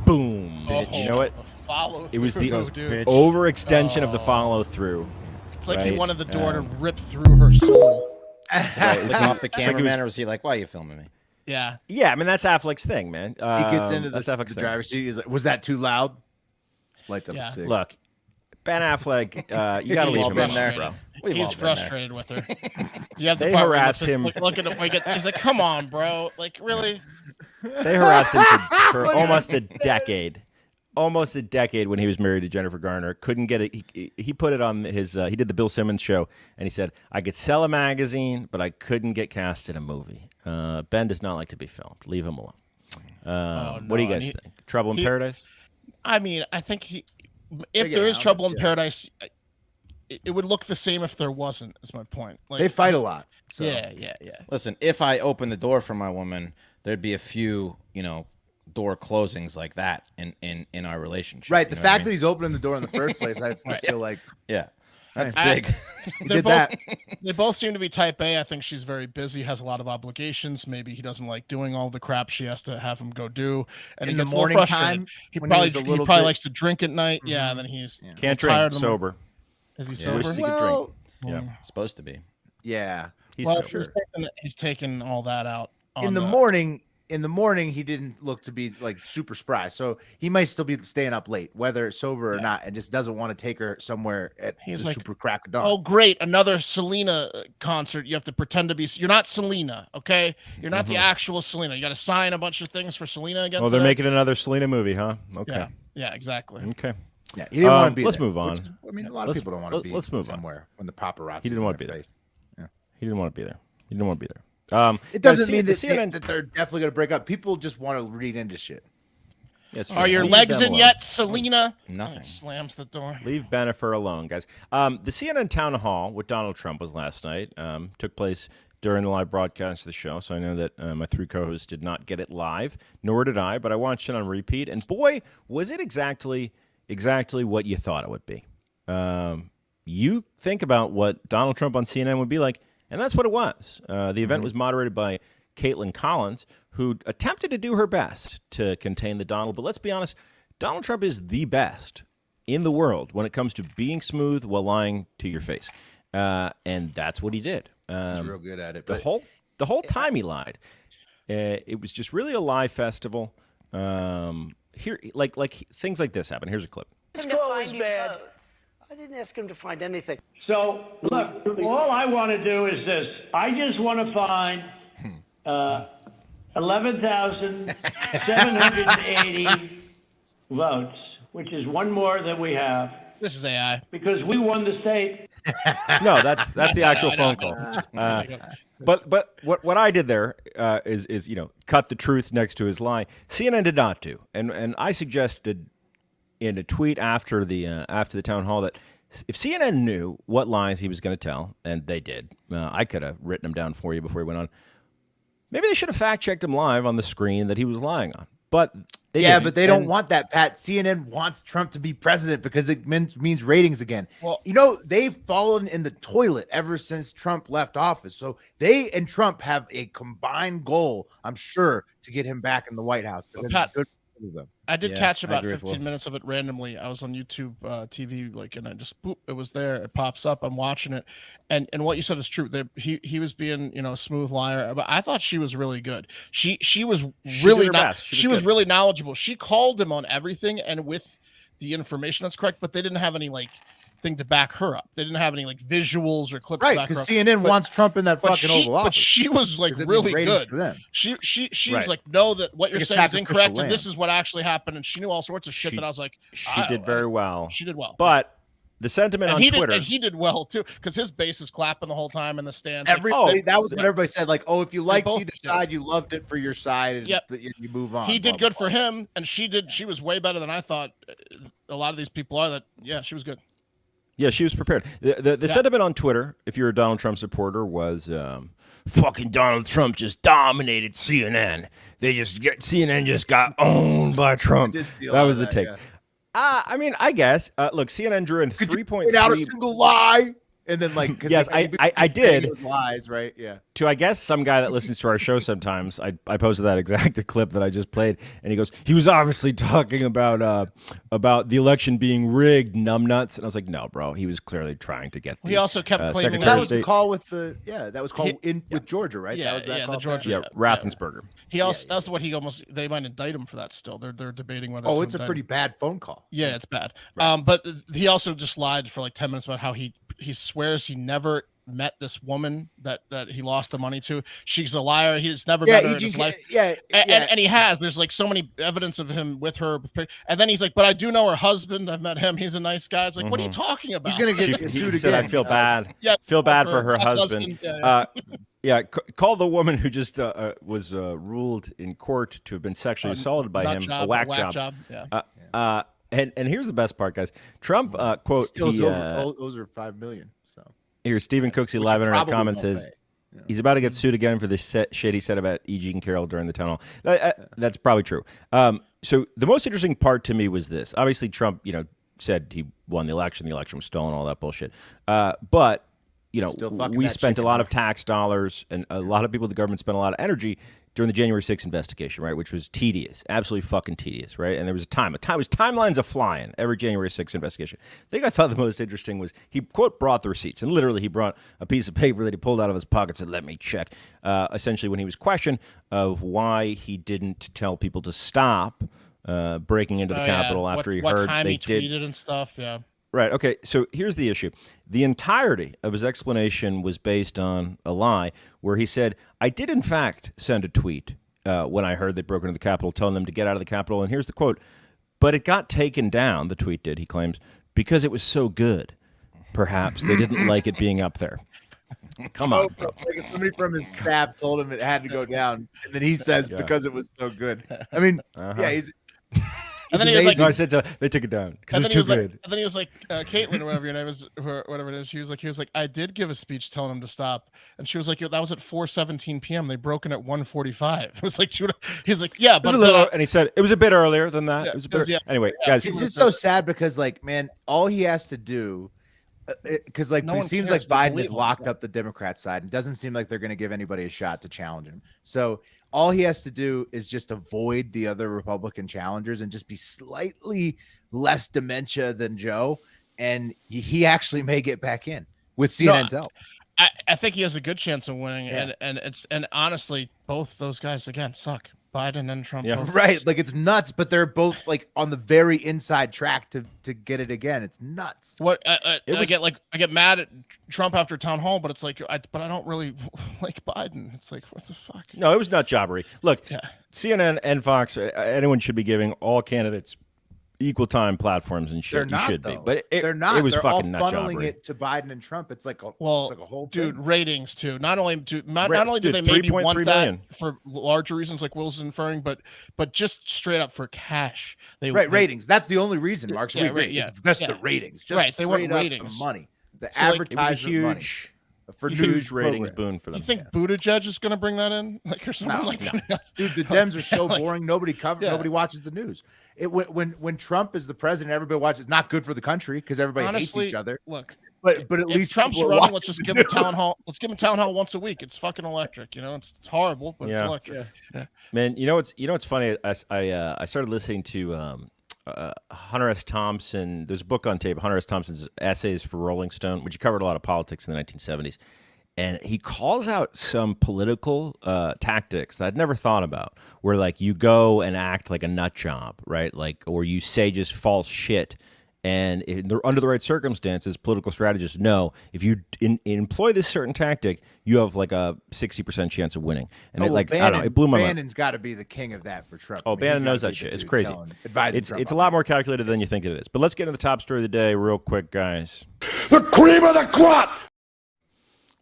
boom. Oh, You know what? the follow It was the through, dude. overextension of the follow-through. It's like he right? wanted the door to rip through her soul. Licking off the like he cameraman, was- or was he like, "Why are you filming me?" Yeah. Yeah, I mean, that's Affleck's thing, man. He gets into that's the Affleck's thing. driver's seat. He's like, "Was that too loud?" Lights up Yeah. a cig. Look, Ben Affleck, you got to leave all him been alone, there. bro. We've all He's been there. frustrated with her. You have the They part where he harassed looks at- him. Look at him. He's like, "Come on, bro. Like, really?" They harassed him for almost a decade. Almost a decade when he was married to Jennifer Garner. Couldn't get it. He put it on his, he did the Bill Simmons show, and he said, I could sell a magazine, but I couldn't get cast in a movie. Ben does not like to be filmed. Leave him alone. What do you no, guys and think? Trouble in he- Paradise? I mean, I think if get there is out, trouble in yeah. paradise, it would look the same if there wasn't. Is my point. Like, They fight a lot. So. Yeah. Listen, if I open the door for my woman, there'd be a few, door closings like that in our relationship. Right. you The know what I fact that mean? he's opening the door in the first place, I feel like Yeah, that's I- big. he They're did both, that. They both seem to be type A. I think she's very busy, has a lot of obligations. Maybe he doesn't like doing all the crap she has to have him go do. And In he the gets a little morning frustrated. time, He when probably was a little probably bit- likes to drink at night. Yeah, and then he's Can't tired drink. of them. Sober. Is he Yeah. sober? Wishes he could Well, drink. Yeah. Supposed to be. yeah. He's Well, sober. he's taking all that out. On In the morning, he didn't look to be like super spry, so he might still be staying up late, whether sober or not, and just doesn't want to take her somewhere at He's the like, super crack of dawn. Oh, great. Another Selena concert. You have to pretend to be. You're not Selena, okay? You're not the actual Selena. You got to sign a bunch of things for Selena again. Well, they're today? making another Selena movie, huh? Okay. Yeah, yeah, exactly. Okay. Yeah, he didn't want to be. let's there, move on. which is- I mean, a lot of Let's- people don't want to be. let's move on. somewhere when the paparazzi. He didn't want to be there. He didn't want to be there. He didn't want to be there. It doesn't mean the that, CNN. that they're definitely going to break up. People just want to read into shit. Yeah, it's true. Are your Leave legs them in alone. yet, Selena? Nothing. Slams the door. Leave Bennifer alone, guys. The CNN town hall with Donald Trump was last night. Took place during the live broadcast of the show, so I know that my three co-hosts did not get it live, nor did I, but I watched it on repeat, and boy, was it exactly what you thought it would be. You think about what Donald Trump on CNN would be like, and that's what it was. The event was moderated by Caitlin Collins, who attempted to do her best to contain the Donald, but let's be honest, Donald Trump is the best in the world when it comes to being smooth while lying to your face. And that's what he did. He's real good at it. The But whole time he lied. It was just really a lie festival. Here, like things like this happen. Here's a clip. Squirrel is bad. I didn't ask him to find anything. So, look, all I want to do is this. I just want to find 11,780 votes, which is one more than we have. This is AI. Because we won the state. No, that's the actual phone call. But what I did there is cut the truth next to his lie. CNN did not do, and I suggested in a tweet after the town hall that if CNN knew what lies he was going to tell, and they did, I could have written them down for you before he went on. Maybe they should have fact checked him live on the screen that he was lying on, but. But they don't want that, Pat. CNN wants Trump to be president because it means ratings again. Well, they've fallen in the toilet ever since Trump left office. So they and Trump have a combined goal, I'm sure, to get him back in the White House. Because Pat, it's good for them. I did catch about 15 minutes of it randomly. I was on YouTube TV, and I just it was there. It pops up. I'm watching it, and what you said is true. He was being a smooth liar, but I thought she was really good. She was really she was really knowledgeable. She called him on everything and with the information that's correct, but they didn't have any thing to back her up. They didn't have any visuals or clips. Right, because CNN wants Trump in that fucking Oval Office. But she was really good. She was like, no, that what you're saying is incorrect, and this is what actually happened. And she knew all sorts of shit that I was like, she did very well. She did well. But the sentiment on Twitter, and he did well too, because his base is clapping the whole time in the stands. That was what everybody said. If you liked either side, you loved it for your side, and you move on. He did good for him, and she did. She was way better than I thought. A lot of these people are. She was good. Yeah, she was prepared. The sentiment on Twitter, if you're a Donald Trump supporter, was fucking Donald Trump just dominated CNN. CNN just got owned by Trump. That was the take. Yeah. I guess. Look, CNN drew in 3.3 out a single lie. And then yes, I did those lies, right? Yeah. To I guess some guy that listens to our show sometimes, I posted that exact clip that I just played, and he goes, he was obviously talking about the election being rigged, numbnuts, and I was like, no, bro, he was clearly trying to get. He also kept claiming that was the call with with Georgia, right? Yeah, that was the Georgia. Yeah, Raffensperger. He also that's what he almost they might indict him for that. Still, they're debating whether. Oh, it's a pretty bad phone call. Yeah, it's bad. Right. But he also just lied for 10 minutes about how he swears he never met this woman that he lost the money to. She's a liar. He's never met her in his life. And he has. There's so many evidence of him with her. And then he's like, but I do know her husband. I've met him. He's a nice guy. It's like, what are you talking about? He's gonna get sued again. Said, I feel bad. Feel bad for her husband. Call the woman who just was ruled in court to have been sexually assaulted by him a whack job. Yeah. And here's the best part, guys. Trump quote. Still those are $5 million. So here's Stephen Cooksey live internet comment says he's about to get sued again for the shit he said about E.G. and Carroll during the town hall. That's probably true. So the most interesting part to me was this. Obviously, Trump, said he won the election. The election was stolen. All that bullshit. But we spent a lot of tax dollars, and a lot of people in the government spent a lot of energy during the January 6th investigation, right, which was tedious, absolutely fucking tedious, right? And there was timelines a flying every January 6th investigation. The thing I thought the most interesting was he, quote, brought the receipts, and literally he brought a piece of paper that he pulled out of his pocket and said, let me check, essentially when he was questioned of why he didn't tell people to stop breaking into the Capitol after he heard time they he tweeted and stuff, yeah. Right. Okay. So here's the issue. The entirety of his explanation was based on a lie where he said, I did, in fact, send a tweet when I heard they broke into the Capitol telling them to get out of the Capitol. And here's the quote. But it got taken down, the tweet did, he claims, because it was so good. Perhaps they didn't like it being up there. Come on. Somebody from his staff told him it had to go down. And then he says, because it was so good. I mean, he's... And then he was like, no, I said they took it down because it was too good. And then he was like, Caitlin, or whatever your name is, or whatever it is. He was like, I did give a speech telling him to stop, and she was like, that was at 4:17 p.m. They broke in at 1:45. It was like, he's like, yeah, but and he said it was a bit earlier than that. It was a bit. Anyway, guys, it's just so sad because, man, all he has to do. Because it seems like Biden has locked up the Democrat side and doesn't seem like they're going to give anybody a shot to challenge him. So all he has to do is just avoid the other Republican challengers and just be slightly less dementia than Joe. And he actually may get back in with CNN's help. I think he has a good chance of winning. Yeah. And honestly, both those guys again suck. Biden and Trump. Yeah. both. Right, like it's nuts, but they're both like on the very inside track to get it again. It's nuts. What I get mad at Trump after town hall, but it's like, but I don't really like Biden. It's like, what the fuck? No, it was nut jobbery. Look, Yeah. CNN and Fox, anyone should be giving all candidates equal time platforms and shit. They're not, you should though. be, but They're not. It was They're fucking all nut funneling jobbery. it to Biden and Trump. It's like a whole dude, thing. ratings too. Not only do Dude, they maybe 3.3 want that million. for larger reasons, like Will's inferring, but just straight up for cash. Ratings. That's the only reason, Mark. So Yeah, we agree. right, yeah, It's just yeah. the ratings. Just Right, they want straight up ratings. the money. The So, like, it was a advertisement money Huge, for huge news ratings program. boon for them. You think Buttigieg is going to bring that in, like, or something like that? Dude, the Dems are so Like, boring. Nobody yeah. Nobody watches the news. When Trump is the president, everybody watches. It's not good for the country because everybody Honestly, hates each other. Look, But at if least Trump's people are running, let's watching just the give him news. town hall. Let's give him town hall once a week. It's fucking electric. You know, it's horrible, but it's Yeah. electric. Yeah. Man, you know what's funny? I started listening to Hunter S. Thompson. There's a book on tape, Hunter S. Thompson's essays for Rolling Stone, which he covered a lot of politics in the 1970s. And he calls out some political tactics that I'd never thought about, where like you go and act like a nut job, right? Like, or you say just false shit. And under the right circumstances, political strategists know if you employ this certain tactic, you have like a 60% chance of winning. And I don't know, it blew my mind. Bannon's got to be the king of that for Trump. Oh, I mean, Bannon he's knows gotta that be shit. the It's dude crazy. advising Trump It's a on lot that. more calculated than you think it is. But let's get into the top story of the day real quick, guys. The cream of the crop!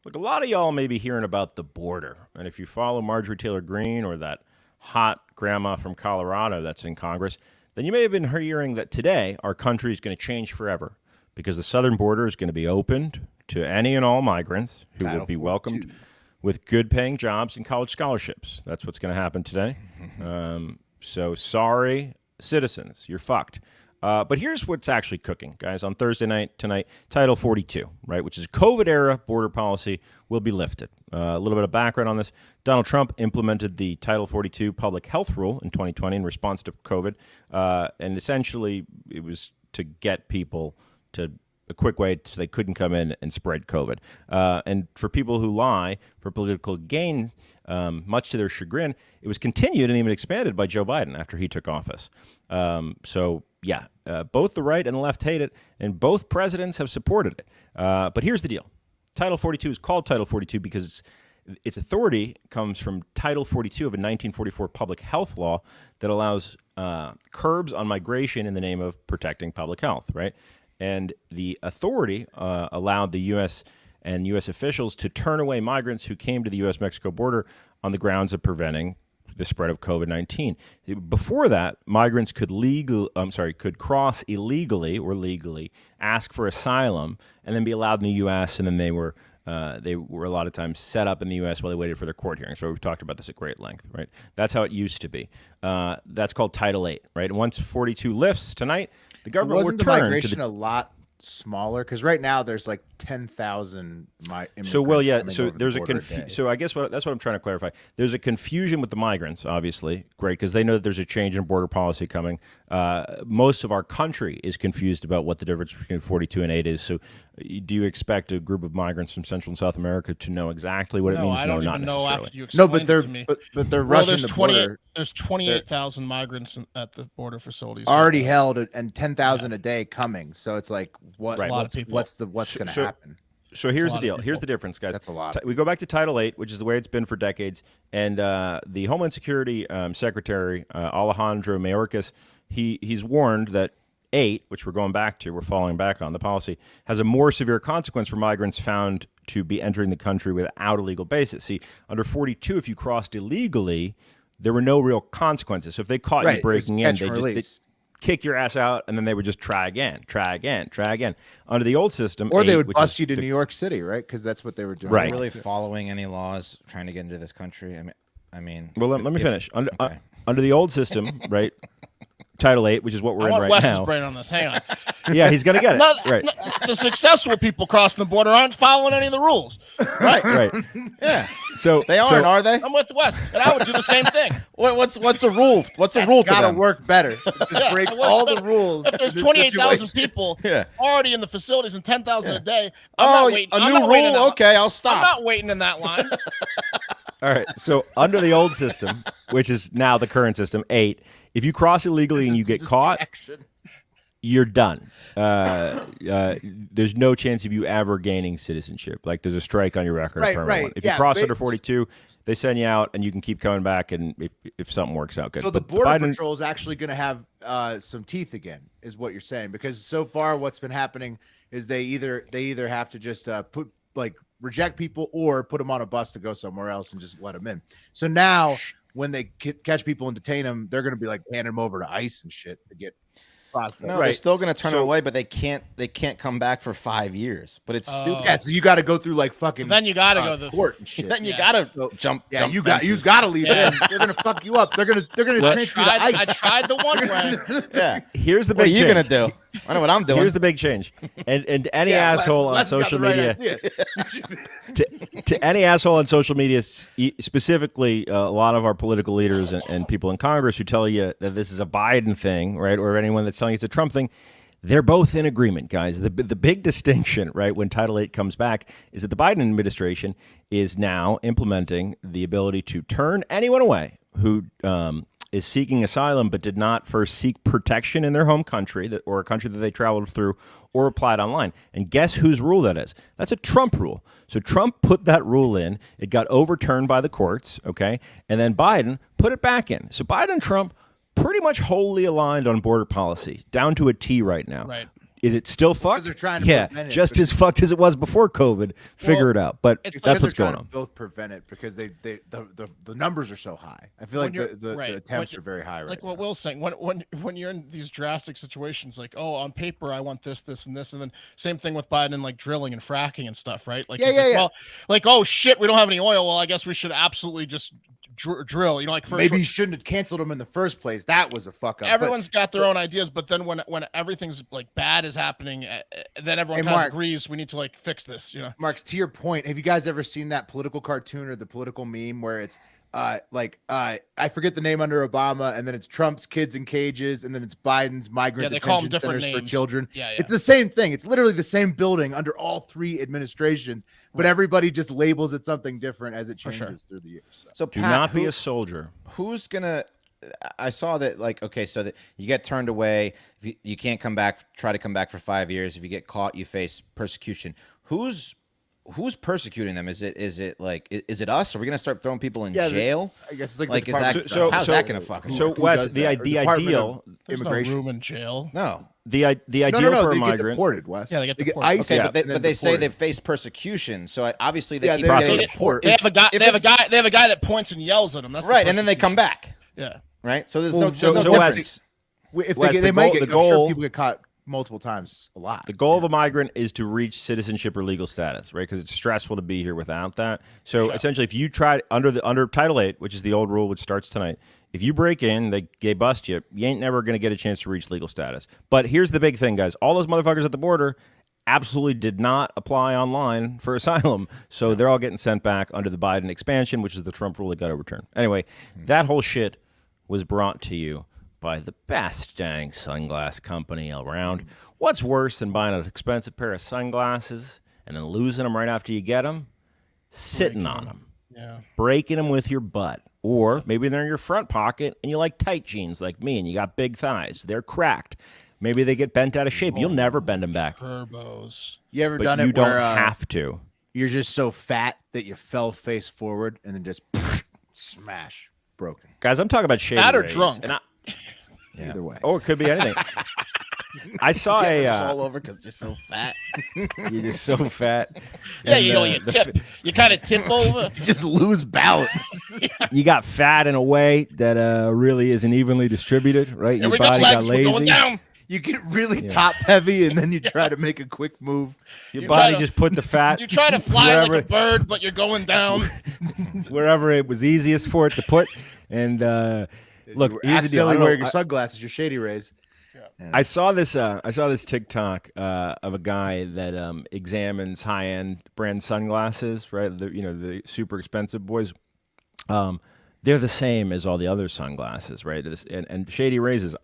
Look, a lot of y'all may be hearing about the border. And if you follow Marjorie Taylor Greene or that hot grandma from Colorado that's in Congress, then you may have been hearing that today our country is going to change forever because the southern border is going to be opened to any and all migrants who will be welcomed with good-paying jobs and college scholarships. That's what's going to happen today. So sorry, citizens, you're fucked. But here's what's actually cooking, guys. On Thursday night, tonight, Title 42, right, which is COVID-era border policy, will be lifted. A little bit of background on this. Donald Trump implemented the Title 42 public health rule in 2020 in response to COVID. And essentially, it was to get people to a quick way so they couldn't come in and spread COVID. And for people who lie for political gain, much to their chagrin, it was continued and even expanded by Joe Biden after he took office. Both the right and the left hate it, and both presidents have supported it. But here's the deal. Title 42 is called Title 42 because its authority comes from Title 42 of a 1944 public health law that allows curbs on migration in the name of protecting public health, right? And the authority allowed the U.S. and U.S. officials to turn away migrants who came to the U.S. Mexico border on the grounds of preventing the spread of COVID-19. Before that, migrants could cross illegally or legally, ask for asylum, and then be allowed in the U.S. And then they were a lot of times set up in the U.S. while they waited for their court hearings. So we've talked about this at great length, right? That's how it used to be. That's called Title 8, right? And once 42 lifts tonight, the government Wasn't will the turn migration to the a lot smaller? Because right now there's like 10,000 immigrants. So well, yeah. coming So over the there's a border a day. so I guess that's what I'm trying to clarify. There's a confusion with the migrants, obviously, great, because they know that there's a change in border policy coming. Most of our country is confused about what the difference between 42 and 8 is. So, do you expect a group of migrants from Central and South America to know exactly what it means? I don't not even know necessarily. after you No, explained but they're it to me. but they're Well, rushing there's the 28. border. There's 28,000 migrants at the border facilities Already held and 10,000 a day coming. So it's like what? Right. A lot of people. What's going to happen? So here's the lot of deal. Here's people. the difference, guys. That's a lot. We go back to Title 8, which is the way it's been for decades. And the Homeland Security Secretary, Alejandro Mayorkas, he's warned that 8, which we're going back to, we're falling back on the policy, has a more severe consequence for migrants found to be entering the country without a legal basis. See, under 42, if you crossed illegally, there were no real consequences. So if they caught you breaking in, they kick your ass out, and then they would just try again. Under the old system, Or they 8, would which bust is you to the- New York City, right? Because that's what they were doing. Are Right. you really following any laws trying to get into this country? I mean. Well, let me finish. Okay. Under the old system, right? Title 8, which is what we're I in want right Wes's now. brain on this. Hang on. Yeah, he's gonna get it. Right. The successful people crossing the border aren't following any of the rules. Right. Right. Yeah. So They aren't, are they? I'm with Wes, and I would do the same thing. What's the rule? What's the rule to Got to them? work better. To Yeah, break it works all the better. rules. If there's in this 28,000 situation. people Yeah. already in the facilities and 10,000 a day, Oh, I'm not waiting. a I'm new not waiting in rule? that Okay, I'll I'm stop. not waiting in that line. All right. So under the old system, which is now the current system. 8, if you cross illegally and you get caught, you're done. There's no chance of you ever gaining citizenship. Like there's a strike on your record. Right. If you cross under 42, they send you out and you can keep coming back. And if something works out good. So the Border Patrol is actually going to have some teeth again, is what you're saying, because so far what's been happening is they either have to just reject people or put them on a bus to go somewhere else and just let them in. So now when they catch people and detain them, they're going to be like handing them over to ICE and shit to get. No, they're still going to turn it away, but they can't come back for 5 years. But it's stupid. Yeah, so you got to go through like fucking. Then you got to go to the court and shit. Then you got to jump. Yeah, you got to leave. Them. They're going to fuck you up. They're going to take you to ICE. I tried the one way. Yeah. Here's the big. What are you going to do? I know what I'm doing. Here's the big change. And any asshole on social media. To any asshole on social media, specifically a lot of our political leaders and people in Congress who tell you that this is a Biden thing, right, or anyone that's telling you it's a Trump thing, they're both in agreement, guys. The big distinction, right, when Title VIII comes back is that the Biden administration is now implementing the ability to turn anyone away who is seeking asylum but did not first seek protection in their home country or a country that they traveled through or applied online. And guess whose rule that is? That's a Trump rule. So Trump put that rule in. It got overturned by the courts, okay? And then Biden put it back in. So Biden and Trump pretty much wholly aligned on border policy, down to a T right now. Right. Is it still fucked? They're trying to prevent it, just as fucked as it was before COVID. Figure it out. But that's what's going on. Both prevent it because the numbers are so high. I feel like the attempts are very high. Like what Will's saying, when you're in these drastic situations, like on paper I want this, and this, and then same thing with Biden, like drilling and fracking and stuff, right? Like well, like oh shit, we don't have any oil. Well, I guess we should absolutely just drill. Like first, maybe you shouldn't have canceled them in the first place. That was a fuck up. Everyone's got their own ideas, but then when everything's like bad is happening, then everyone kind of agrees we need to like fix this. Marks, to your point, have you guys ever seen that political cartoon or the political meme where it's I forget the name under Obama, and then it's Trump's kids in cages, and then it's Biden's migrant detention centers for children. Yeah. It's the same thing. It's literally the same building under all three administrations, but everybody just labels it something different as it changes through the years. So do not be a soldier. Who's gonna? I saw that so that you get turned away, you can't come back. Try to come back for 5 years. If you get caught, you face persecution. Who's persecuting them? Is it us? Are we gonna start throwing people in jail? I guess it's like is that, how's that gonna fucking work? So Wes, the ideal immigration room in jail. No. The ideal for a they migrant. Get deported, Wes. Yeah, they get deported. Okay, but they say they face persecution. So obviously they keep getting deported. They have a guy that points and yells at them. That's right, and then they come back. Yeah. Right. So there's no difference. If they might get, I'm sure people get caught multiple times a lot. The goal of a migrant is to reach citizenship or legal status, right? Because it's stressful to be here without that. So essentially, if you try under Title VIII, which is the old rule, which starts tonight, if you break in, they bust you, you ain't never going to get a chance to reach legal status. But here's the big thing, guys. All those motherfuckers at the border absolutely did not apply online for asylum. So they're all getting sent back under the Biden expansion, which is the Trump rule that got overturned. Anyway, that whole shit was brought to you by the best dang sunglass company around. What's worse than buying an expensive pair of sunglasses and then losing them right after you get them? Sitting on them. Yeah. Breaking them with your butt. Or maybe they're in your front pocket and you like tight jeans like me and you got big thighs. They're cracked. Maybe they get bent out of shape. You'll never bend them back. Turbos. You ever but done it you don't where, have to. You're just so fat that you fell face forward and then just smash. Broken. Guys, I'm talking about Shady Fat or Rays, drunk? and Either way. Or it could be anything. I saw it's all over because you're so fat. You're just so fat. Yeah, And, you kind of tip over. You just lose balance. You got fat in a way that really isn't evenly distributed, right? Your body got lazy. We're going down. You get really top heavy, and then you try to make a quick move. Your body just put the fat. You try to fly like a bird, but you're going down. Wherever it was easiest for it to put. And look, here's the deal. Wearing your sunglasses, your Shady Rays. Yeah. I saw this TikTok of a guy that examines high-end brand sunglasses, right? The super expensive boys. They're the same as all the other sunglasses, right? And Shady Rays is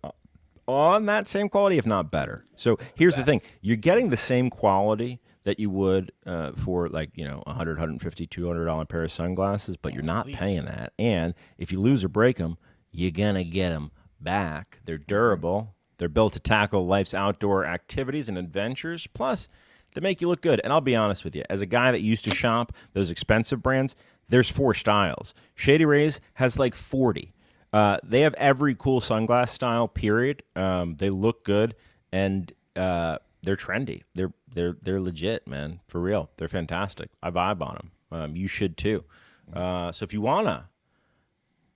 on that same quality, if not better. So here's the thing: you're getting the same quality that you would for like $100, $150, $200 pair of sunglasses, but you're not paying that. And if you lose or break them, you're gonna get them back. They're durable. They're built to tackle life's outdoor activities and adventures. Plus, they make you look good. And I'll be honest with you, as a guy that used to shop those expensive brands, there's 4 styles. Shady Rays has like 40. They have every cool sunglass style, period. They look good, and they're trendy. They're legit, man, for real. They're fantastic. I vibe on them. You should too. So if you wanna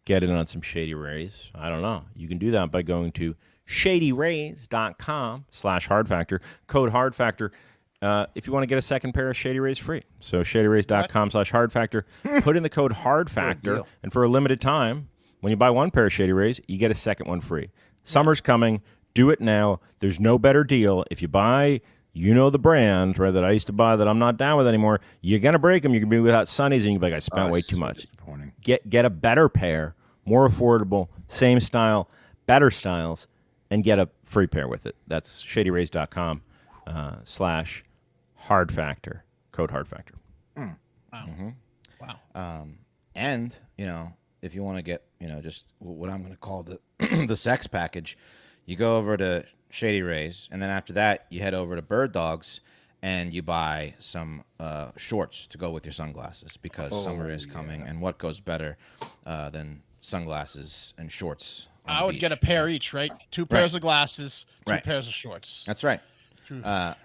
get in on some Shady Rays, I don't know, you can do that by going to shadyrays.com/hardfactor. Code hardfactor. If you want to get a second pair of Shady Rays free. So shadyrays.com/hardfactor. Put in the code hardfactor, and for a limited time, when you buy one pair of Shady Rays, you get a second one free. Summer's coming. Do it now. There's no better deal. If you buy, the brand, right, that I used to buy that I'm not down with anymore, you're going to break them. You're going to be without sunnies, and you're going to be like, I spent way too much. Get a better pair, more affordable, same style, better styles, and get a free pair with it. That's shadyrays.com /hardfactor. Code hardfactor. Wow. Mm-hmm. Wow. And, if you want to get, just what I'm going to call the the sex package, you go over to Shady Rays, and then after that, you head over to BIRDDOGS, and you buy some shorts to go with your sunglasses, because summer is coming, and what goes better than sunglasses and shorts? I would get a pair each, right? 2 pairs of glasses, 2 pairs of shorts. That's right.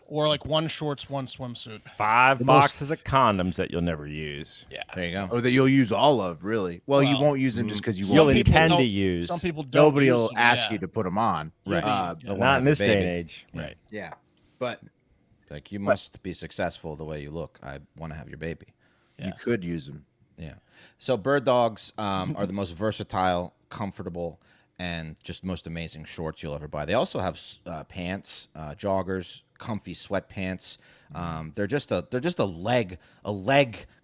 Or like 1 shorts, 1 swimsuit. 5 boxes of condoms that you'll never use. Yeah. There you go. Or that you'll use all of, really. Well, you won't use them just because you'll won't. intend to use. Some people don't. Nobody use will them, ask you to put them on. Right. Not in this day and age. Right. Yeah. But like, you must be successful the way you look. I want to have your baby. you could use them. Yeah. So BIRDDOGS are the most versatile, comfortable, and just most amazing shorts you'll ever buy. They also have pants, joggers, comfy sweatpants. They're just a leg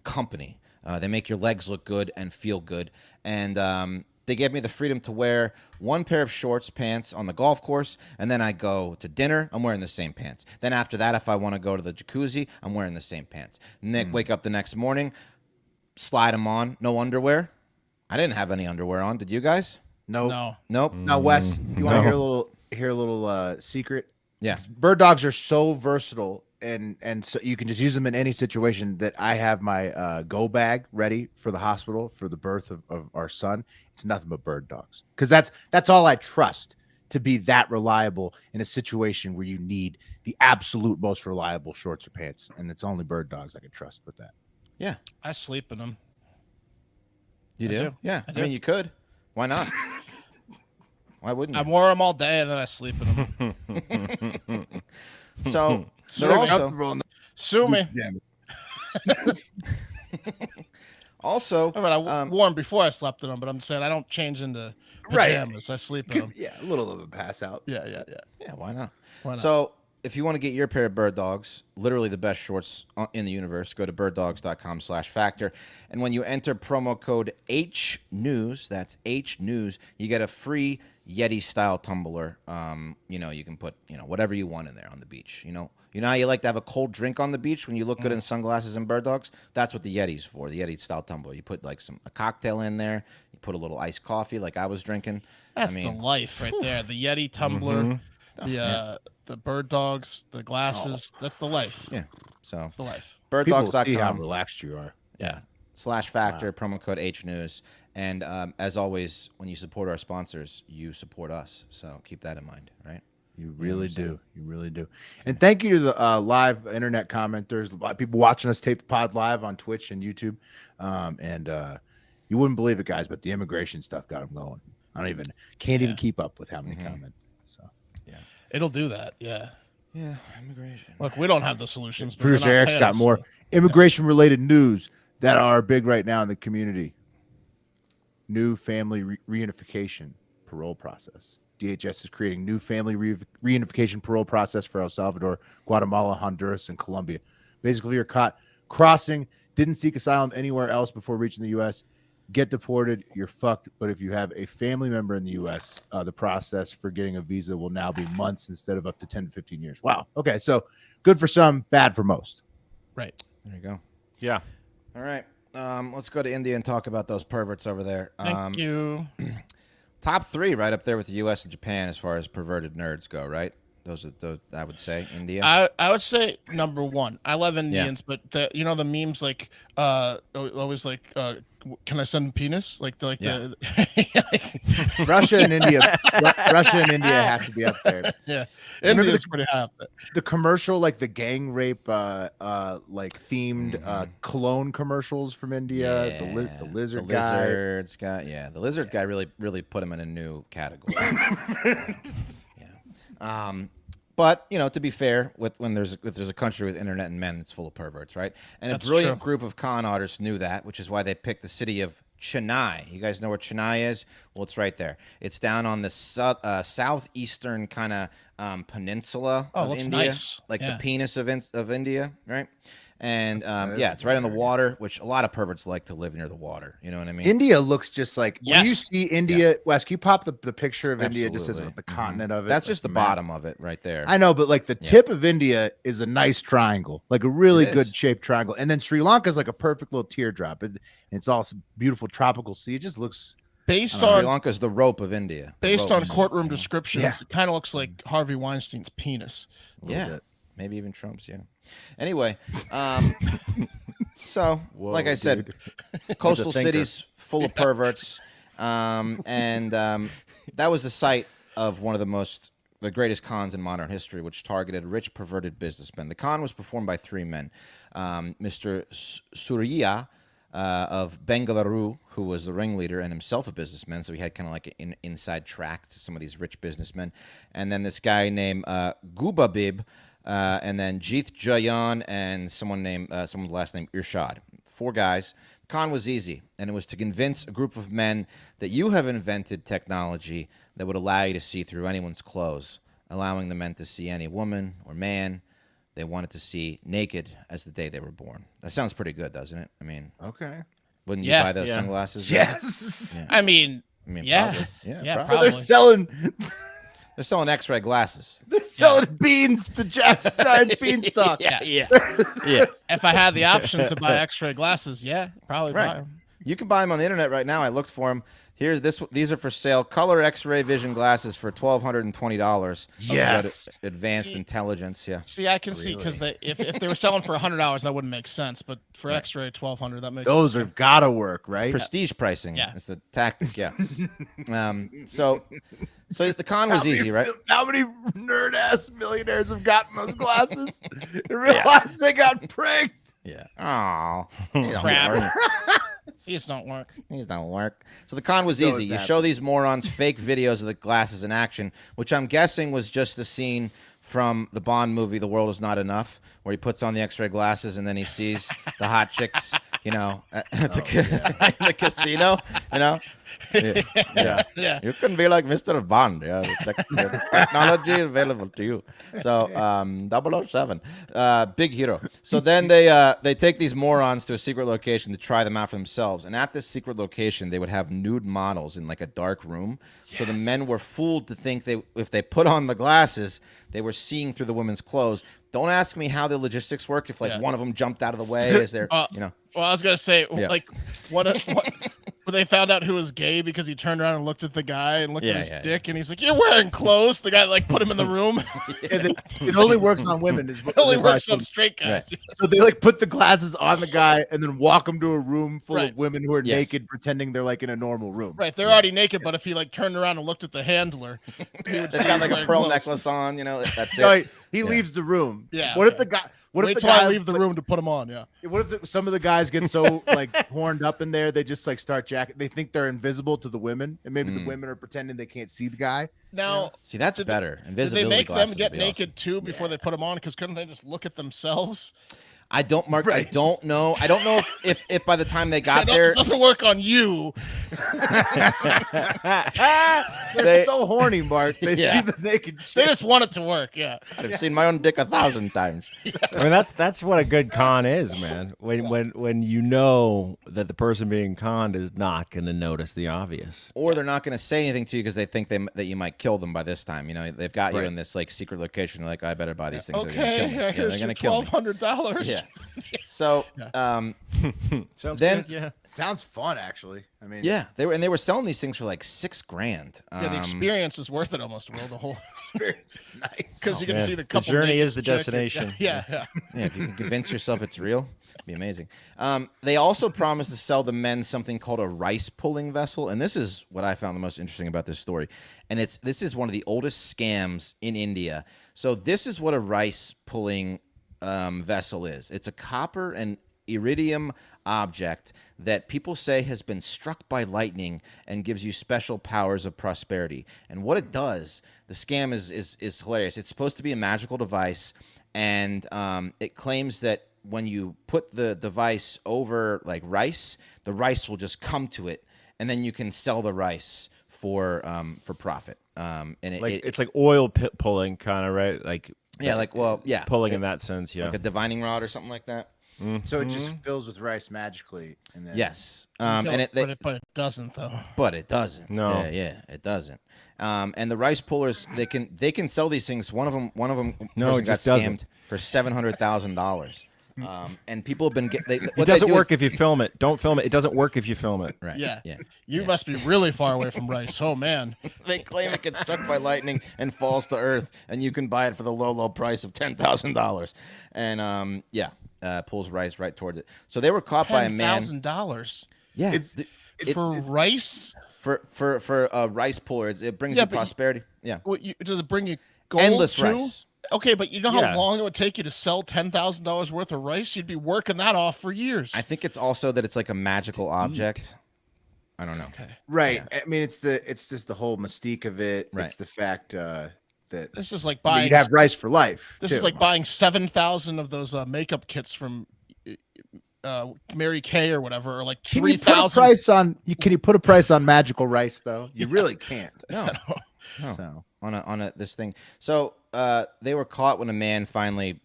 company. They make your legs look good and feel good. And they gave me the freedom to wear 1 pair of shorts, pants on the golf course, and then I go to dinner, I'm wearing the same pants. Then after that, if I want to go to the jacuzzi, I'm wearing the same pants. Wake up the next morning, slide them on, no underwear. I didn't have any underwear on. Did you guys? No. Nope. Now, Wes, you want to hear a little secret? Yeah. BIRDDOGS are so versatile, and so you can just use them in any situation, that I have my go bag ready for the hospital for the birth of our son. It's nothing but BIRDDOGS, because that's all I trust to be that reliable in a situation where you need the absolute most reliable shorts or pants, and it's only BIRDDOGS I can trust with that. Yeah. I sleep in them. You do? Yeah. I do. mean, you could. Why not? Why wouldn't you? I wore them all day, and then I sleep in them. So they're also Sue me. also. I mean, I wore them before I slept in them, but I'm saying I don't change into pajamas. I sleep in them. Yeah, a little of a pass out. Yeah. Yeah, why not? Why not? So if you want to get your pair of BIRDDOGS, literally the best shorts in the universe, go to birddogs.com/factor. And when you enter promo code HNews, that's HNews, you get a free Yeti style tumbler. You can put, whatever you want in there on the beach. You know how you like to have a cold drink on the beach when you look good in sunglasses and BIRDDOGS? That's what the Yeti's for, the Yeti style tumbler. You put like a cocktail in there, you put a little iced coffee like I was drinking. That's the life right there. The Yeti tumbler, the BIRDDOGS, the glasses. That's the life. Yeah. So that's the life. BIRDDOGS.com. See how BIRDDOGS.com relaxed you are. Yeah. /factor, promo code HNews. And as always, when you support our sponsors, you support us. So keep that in mind, right? You really do. You really do. And thank you to the live internet commenters, a lot of people watching us tape the pod live on Twitch and YouTube. You wouldn't believe it, guys, but the immigration stuff got them going. Can't even keep up with how many comments. So yeah, it'll do that. Yeah. Yeah, immigration. Look, we don't have the solutions. But Producer Eric's got more immigration-related news that are big right now in the community. New family reunification parole process. DHS is creating new family reunification parole process for El Salvador, Guatemala, Honduras, and Colombia. Basically, you're caught crossing, didn't seek asylum anywhere else before reaching the U.S., get deported, you're fucked. But if you have a family member in the U.S., the process for getting a visa will now be months instead of up to 10 to 15 years. Wow. Okay, so good for some, bad for most. Right. There you go. Yeah. All right. Let's go to India and talk about those perverts over there. Thank you. Top 3 right up there with the U.S. and Japan as far as perverted nerds go, right? Those are the, I would say, India. I would say number 1. I love Indians, but the memes like always like can I send penis? Like the Russia and India have to be up there. Yeah. Remember India's pretty high up there. The commercial, like the gang rape like themed cologne commercials from India, the lizard guy. Lizards guy. Yeah, the lizard guy really put him in a new category. But to be fair, when there's a country with internet and men that's full of perverts, right? And That's a brilliant true. group of con artists knew that, which is why they picked the city of Chennai. You guys know where Chennai is? Well, it's right there. It's down on the southeastern kind of peninsula of looks India, nice. like Yeah. the penis of India, right? And it's right on the water, which a lot of perverts like to live near the water. You know what I mean? India looks just like when you Yes. see India. Wes, can you pop the picture of India just as Absolutely. the continent of it? That's like just the map? bottom of it right there. I know, but like the tip of India is a nice triangle, like a really It good is. shaped triangle, and then Sri Lanka is like a perfect little teardrop. It's also beautiful tropical sea. It just looks Based Sri on Lanka's the rope of India. The based on ropes. courtroom descriptions, Yeah. it kind of looks like Harvey Weinstein's penis. Yeah, bit. maybe even Trump's. Yeah. Anyway, so like I said, coastal thinker. cities full of perverts, and that was the site of one of the greatest cons in modern history, which targeted rich, perverted businessmen. The con was performed by 3 men: Mr. Surya of Bengaluru, who was the ringleader and himself a businessman, so he had kind of like an inside track to some of these rich businessmen, and then this guy named Gubabib. And then Jeeth Jayan and someone with the last name Irshad. 4 guys. The con was easy, and it was to convince a group of men that you have invented technology that would allow you to see through anyone's clothes, allowing the men to see any woman or man they wanted to see naked as the day they were born. That sounds pretty good, doesn't it? I mean, okay. wouldn't you Yeah. buy those Yeah. sunglasses? Yes. Yeah. I mean, yeah. Probably. Yeah, probably. So they're Probably. selling They're selling X-ray glasses. beans to Jack's giant beanstalk. Yeah. Yeah. If I had the option to buy X-ray glasses, probably buy Right. them. You can buy them on the internet right now. I looked for them. These are for sale. Color X-ray vision glasses for $1,220. Yes. Advanced intelligence. Yeah. See, I can see because if they were selling for $100, that wouldn't make sense. But for X-ray, $1,200, that makes Those sense. are gotta work, right? Prestige pricing. Yeah. It's the tactic. Yeah. So the con was easy, right? How many nerd ass millionaires have gotten those glasses and realized they got pranked? Yeah. Oh. These don't Crap. work. These don't work. These don't work. So the con was So easy. it's You happening. show these morons fake videos of the glasses in action, which I'm guessing was just the scene from the Bond movie, The World Is Not Enough, where he puts on the X-ray glasses and then he sees the hot chicks, at the, in the casino, Yeah. Yeah. You can be like Mr. Bond. Yeah. The technology available to you. So 007, big hero. So then they take these morons to a secret location to try them out for themselves. And at this secret location, they would have nude models in like a dark room. So the men were fooled to think if they put on the glasses, they were seeing through the women's clothes. Don't ask me how the logistics work. If one of them jumped out of the way, is there, Well, I was gonna say, Yeah. what when they found out who was gay because he turned around and looked at the guy and looked at his dick, and he's like, "You're wearing clothes." The guy put him in the room. It only works on women. It only works on straight guys. So they put the glasses on the guy and then walk him to a room full Right. of women who are Yes. naked, pretending they're like in a normal room. Right, they're already naked, but if he turned around and looked at the handler, he would They've see got he's like a wearing pearl clothes. necklace on. That's it. No, he leaves the room. Yeah, What if okay. the guy? What Wait if the till I guy leave the room to put him on? Yeah. What if some of the guys get so horned up in there they just start jacking? They think they're invisible to the women, and maybe the women are pretending they can't see the guy. Now, See, that's Did- better. did they Invisibility make them glasses get would be naked too before they put them on? Because couldn't they just look at themselves? awesome. I don't know. I don't know if by the time they got It there, doesn't work on you. They're so horny, Mark. They Yeah. see the naked They chick. just want it to work. Yeah. I've seen my own dick 1,000 times. I mean, that's what a good con is, man. When you know that the person being conned is not going to notice the obvious, Or they're not going to say anything to you because they think that you might kill them by this time. You know, they've got you Right. in this like secret location. They're like, I better buy these things. Okay, they're here's going your to kill me. $1,200. Yeah. So, sounds then, good. Yeah. Sounds fun, actually. I mean, yeah, they were selling these things for like $6,000. Yeah, the experience is worth it almost, Will. The whole experience is nice. because you can Man, see the the couple. journey naked is the chick. destination. Yeah. Yeah, if you can convince yourself it's real, it'd be amazing. They also promised to sell the men something called a rice pulling vessel, and this is what I found the most interesting about this story. And this is one of the oldest scams in India. So this is what a rice pulling vessel is. It's a copper and iridium object that people say has been struck by lightning and gives you special powers of prosperity. And what it does, the scam is hilarious. It's supposed to be a magical device, and it claims that when you put the device over like rice, the rice will just come to it, and then you can sell the rice for profit. And It's like oil pulling, kind of, right? Like pulling in that sense, yeah. like a divining rod or something like that. So it just fills with rice magically, and then Yes, but it doesn't though. But it doesn't. No. Yeah, it doesn't. And the rice pullers, they can sell these things. One of them No, it got just scammed doesn't. for $700,000. And people have been It doesn't work if you film it. Don't film it. It doesn't work if you film it. Right. Yeah. Yeah. You must be really far away from rice. Oh man. They claim it gets struck by lightning and falls to earth, and you can buy it for the low price of $10,000. And pulls rice right towards it. So they were caught by a man. $10,000. Yeah, it's For rice. for a rice puller, it brings you prosperity. Yeah, Does it bring you gold endless too? rice. Okay, but you know how Yeah. long it would take you to sell $10,000 worth of rice? You'd be working that off for years. I think it's also that it's like a magical object. I don't know. Okay. right. I mean, it's just the whole mystique of it. Right. It's the fact that This is like I mean, buying. you'd have rice for life. This too. is like buying 7,000 of those makeup kits from Mary Kay or whatever, or like Can you put a 3,000. price on? Can you put a price on magical rice though? You really can't. No. So on this thing. So they were caught when a man finally,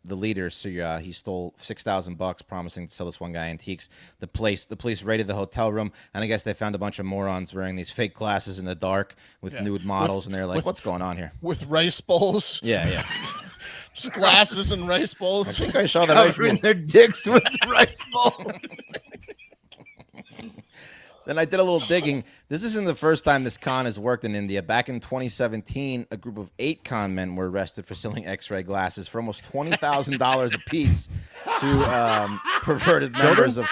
the leader, he stole $6,000, promising to sell this one guy antiques. The police raided the hotel room, and I guess they found a bunch of morons wearing these fake glasses in the dark with nude models, and they're like, "What's going on here?" With rice bowls. Yeah. Just glasses and rice bowls. I think I saw the rice covering bowl. their dicks with rice bowls. Then I did a little digging. This isn't the first time this con has worked in India. Back in 2017, a group of 8 con men were arrested for selling X-ray glasses for almost $20,000 a piece to perverted members of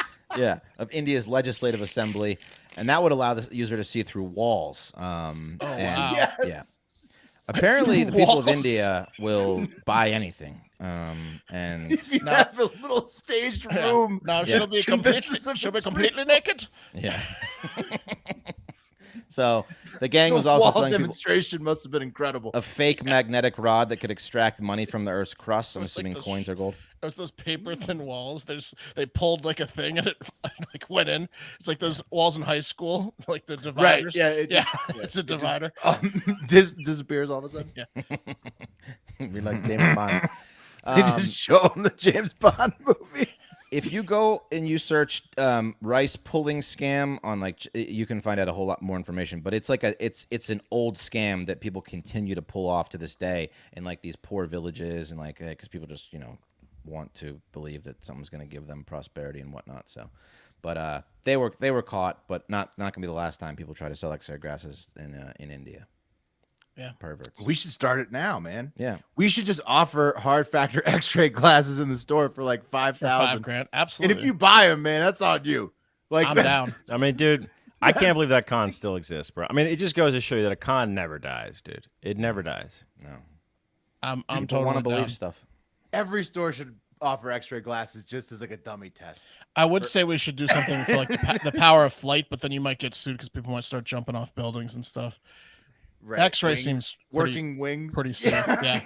India's legislative assembly, and that would allow the user to see through walls. Wow. Yes. Yeah. Apparently, the people of India will buy anything. And If you have a little staged room, Now she'll be completely naked. yeah. So the gang was the also wall selling people demonstration must have been incredible. a fake magnetic rod that could extract money from the Earth's crust. I'm It's like assuming those- coins are gold. There's those paper thin walls. They pulled like a thing and it like went in. It's like those walls in high school, like the dividers. Yeah, It's a divider. Disappears all of a sudden. Yeah. Be like James Bond. They just show them the James Bond movie. If you go and you search rice pulling scam on you can find out a whole lot more information. But it's like it's an old scam that people continue to pull off to this day in like these poor villages and because people just want to believe that someone's going to give them prosperity and whatnot. So, but they were caught, but not going to be the last time people try to sell X-ray glasses in India. Yeah, perverts. We should start it now, man. Yeah, we should just offer hard factor X-ray glasses in the store for like $5,000. $5,000, absolutely. And if you buy them, man, that's on you. Like I'm down. I mean, dude, I can't believe that con still exists, bro. I mean, it just goes to show you that a con never dies, dude. It never dies. No, I'm people totally want to believe down. stuff. Every store should offer X-ray glasses just as like a dummy test. I would say we should do something for like the power of flight, but then you might get sued because people might start jumping off buildings and stuff. Right. X-ray Wings, seems working wings. pretty safe. Yeah.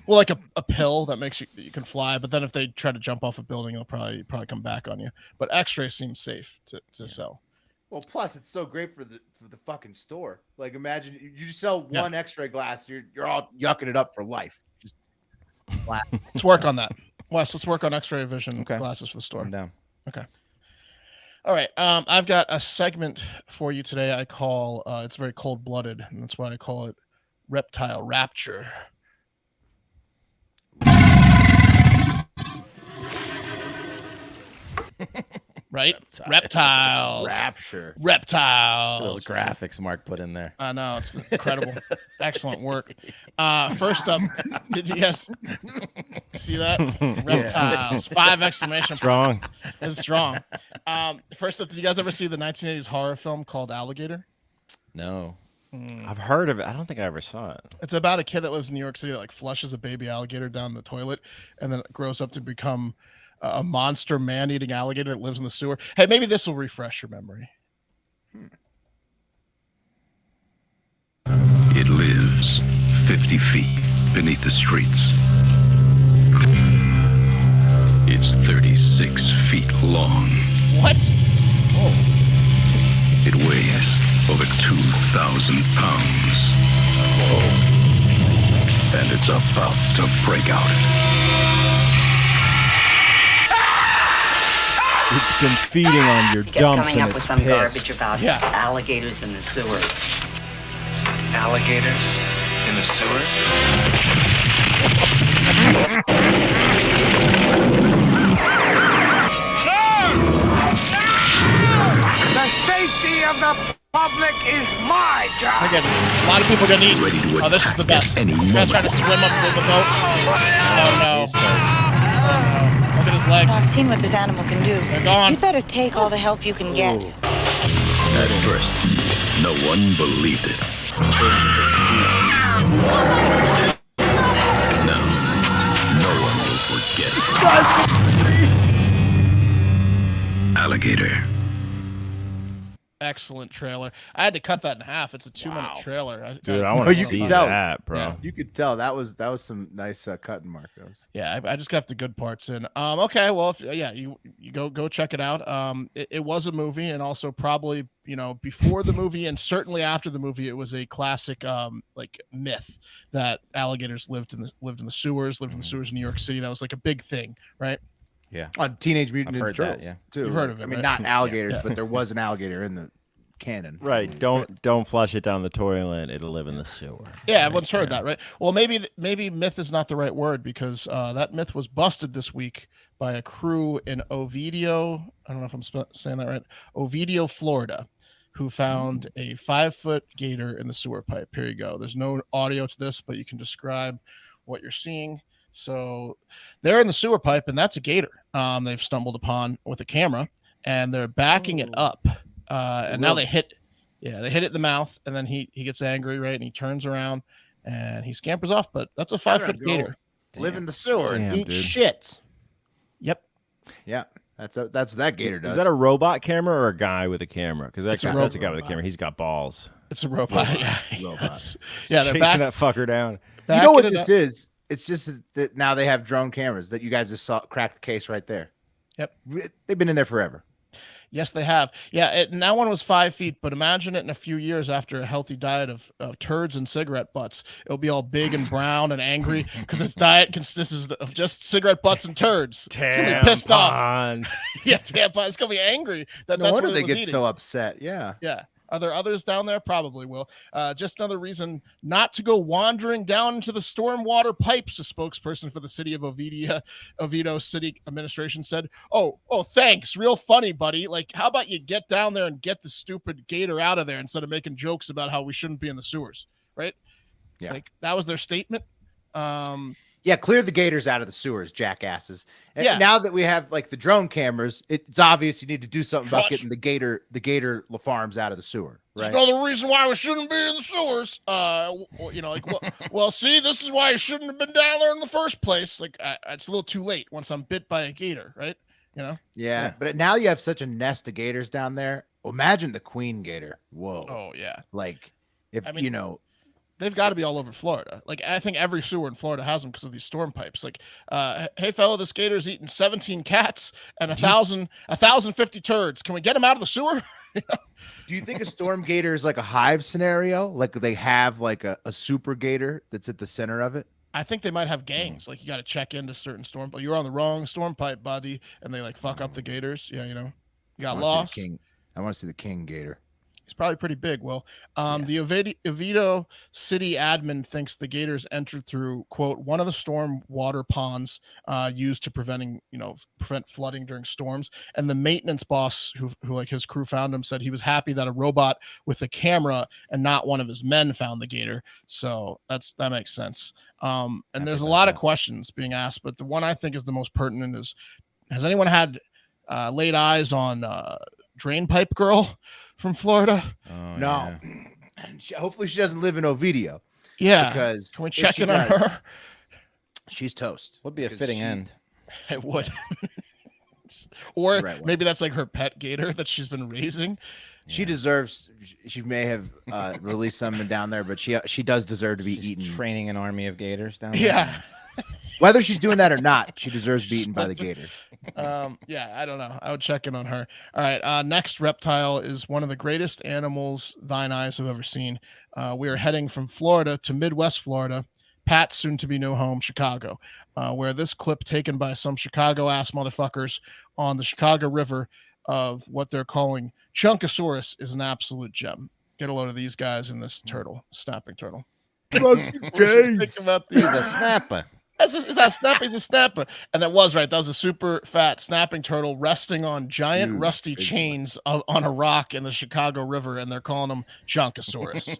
Well, like a pill that makes you can fly, but then if they try to jump off a building, it'll probably come back on you. But X-ray seems safe to sell. Well, plus it's so great for the fucking store. Like, imagine you sell one X-ray glass, you're all yucking it up for life. Just flat. Let's work on that, Wes. Let's work on X-ray vision glasses for the store. I'm down. Okay. All right. I've got a segment for you today. I call it's very cold-blooded, and that's why I call it Reptile Rapture. Right? Reptiles. Rapture. Reptiles. Those graphics Mark put in there. I know. It's incredible. Excellent work. First up, did you guys see that? Reptiles. 5 exclamation Strong. It's strong. First up, did you guys ever see the 1980s horror film called Alligator? No. I've heard of it. I don't think I ever saw it. It's about a kid that lives in New York City that like flushes a baby alligator down the toilet and then it grows up to become a monster man-eating alligator that lives in the sewer. Hey, maybe this will refresh your memory. It lives 50 feet beneath the streets. It's 36 feet long. What? Oh. It weighs over 2,000 pounds. And it's about to break out. It's been feeding on your dumps coming and up with it's some pissed. garbage about alligators in the sewer. Alligators in the sewer? The safety of the public is my job. Again, a lot of people are gonna eat. Oh, this is the best. This guy's trying to swim up to the boat. Oh no. Look at his legs. I've seen what this animal can do. They're gone. You better take all the help you can get. At first, no one believed it. Now, no one will forget it. Alligator. Excellent trailer. I had to cut that in half. It's a 2-minute trailer. Dude, I want to see that, bro. Yeah. You could tell that was some nice cutting, Marcos. Yeah, I just got the good parts in. Okay, well, if, you go check it out. It was a movie, and also probably before the movie and certainly after the movie, it was a classic like myth that alligators lived in the sewers in New York City. That was like a big thing, right? Yeah. On Teenage Mutant Ninja Turtles, too. You've heard of it. I mean, right? not alligators, Yeah. but there was an alligator in the canon. Right. Don't flush it down the toilet. It'll live in the sewer. Yeah, everyone's heard that, right? Well, maybe myth is not the right word because that myth was busted this week by a crew in Ovidio. I don't know if I'm saying that right. Ovidio, Florida, who found a 5-foot gator in the sewer pipe. Here you go. There's no audio to this, but you can describe what you're seeing. So they're in the sewer pipe, and that's a gator. They've stumbled upon with a camera, and they're backing it up. And now they hit it in the mouth, and then he gets angry, right? And he turns around and he scampers off. But that's a 5-foot gator. Live in the sewer and eat dude. shit. Yep. Yeah, that's what that gator does. Is that a robot camera or a guy with a camera? Because that's a guy with a camera. He's got balls. It's a robot. Robot. Yeah, He's they're chasing that fucker down. You know what this is? It's just that now they have drone cameras that you guys just saw crack the case right there. Yep. They've been in there forever. Yes, they have. Yeah, and that one was 5 feet, but imagine it in a few years after a healthy diet of turds and cigarette butts. It'll be all big and brown and angry because its diet consists of just cigarette butts and turds. It's gonna be pissed off. Yeah, tampons. It's gonna be angry. No That's wonder what they it was get eating. so upset. Yeah. Yeah. Are there others down there? Probably will. Just another reason not to go wandering down into the stormwater pipes, a spokesperson for the city of Oviedo City Administration said. Oh, thanks. Real funny, buddy. Like, how about you get down there and get the stupid gator out of there instead of making jokes about how we shouldn't be in the sewers, right? Yeah. Like, that was their statement. Yeah, clear the gators out of the sewers, jackasses. And Yeah. now that we have like the drone camelers, it's obvious you need to do something about getting the gator farms out of the sewer, right? There's another reason why we shouldn't be in the sewers. Well, see, this is why you shouldn't have been down there in the first place. Like, it's a little too late once I'm bit by a gator, right? Yeah, but now you have such a nest of gators down there. Well, imagine the queen gator. Whoa. Oh yeah. Like, if they've got to be all over Florida. Like, I think every sewer in Florida has them because of these storm pipes. Like, hey, fella, this gator's eating 17 cats and 1,050 turds. Can we get him out of the sewer? Do you think a storm gator is like a hive scenario? Like they have like a super gator that's at the center of it? I think they might have gangs. Like you got to check into certain storm, but you're on the wrong storm pipe, buddy, and they like fuck up the gators. Yeah, you got lost. I want to see the king gator. He's probably pretty big. Well, the Oviedo city admin thinks the gators entered through, quote, one of the storm water ponds used to prevent flooding during storms. And the maintenance boss who like his crew found him said he was happy that a robot with a camera and not one of his men found the gator. So that makes sense. And there's a lot of questions being asked, but the one I think is the most pertinent is, has anyone had laid eyes on Drain Pipe Girl from Florida? No. Hopefully she doesn't live in Ovidio. Yeah. Because can we check in on her? She's toast. Would be a fitting end. It would. Or maybe that's like her pet gator that she's been raising. She deserves. She may have released something down there, but she does deserve to be eaten. Training an army of gators down there. Yeah. Whether she's doing that or not, she deserves to be eaten by the gators. Yeah, I don't know. I would check in on her. All right. Next reptile is one of the greatest animals thine eyes have ever seen. We are heading from Florida to Midwest Florida, Pat's soon to be new home, Chicago, where this clip taken by some Chicago ass motherfuckers on the Chicago River of what they're calling Chonkosaurus is an absolute gem. Get a load of these guys in this turtle, snapping turtle. Think about these, a snapper. Is that snapper? He's a snapper. And that was right. That was a super fat snapping turtle resting on giant rusty chains on a rock in the Chicago River, and they're calling him Chonkosaurus.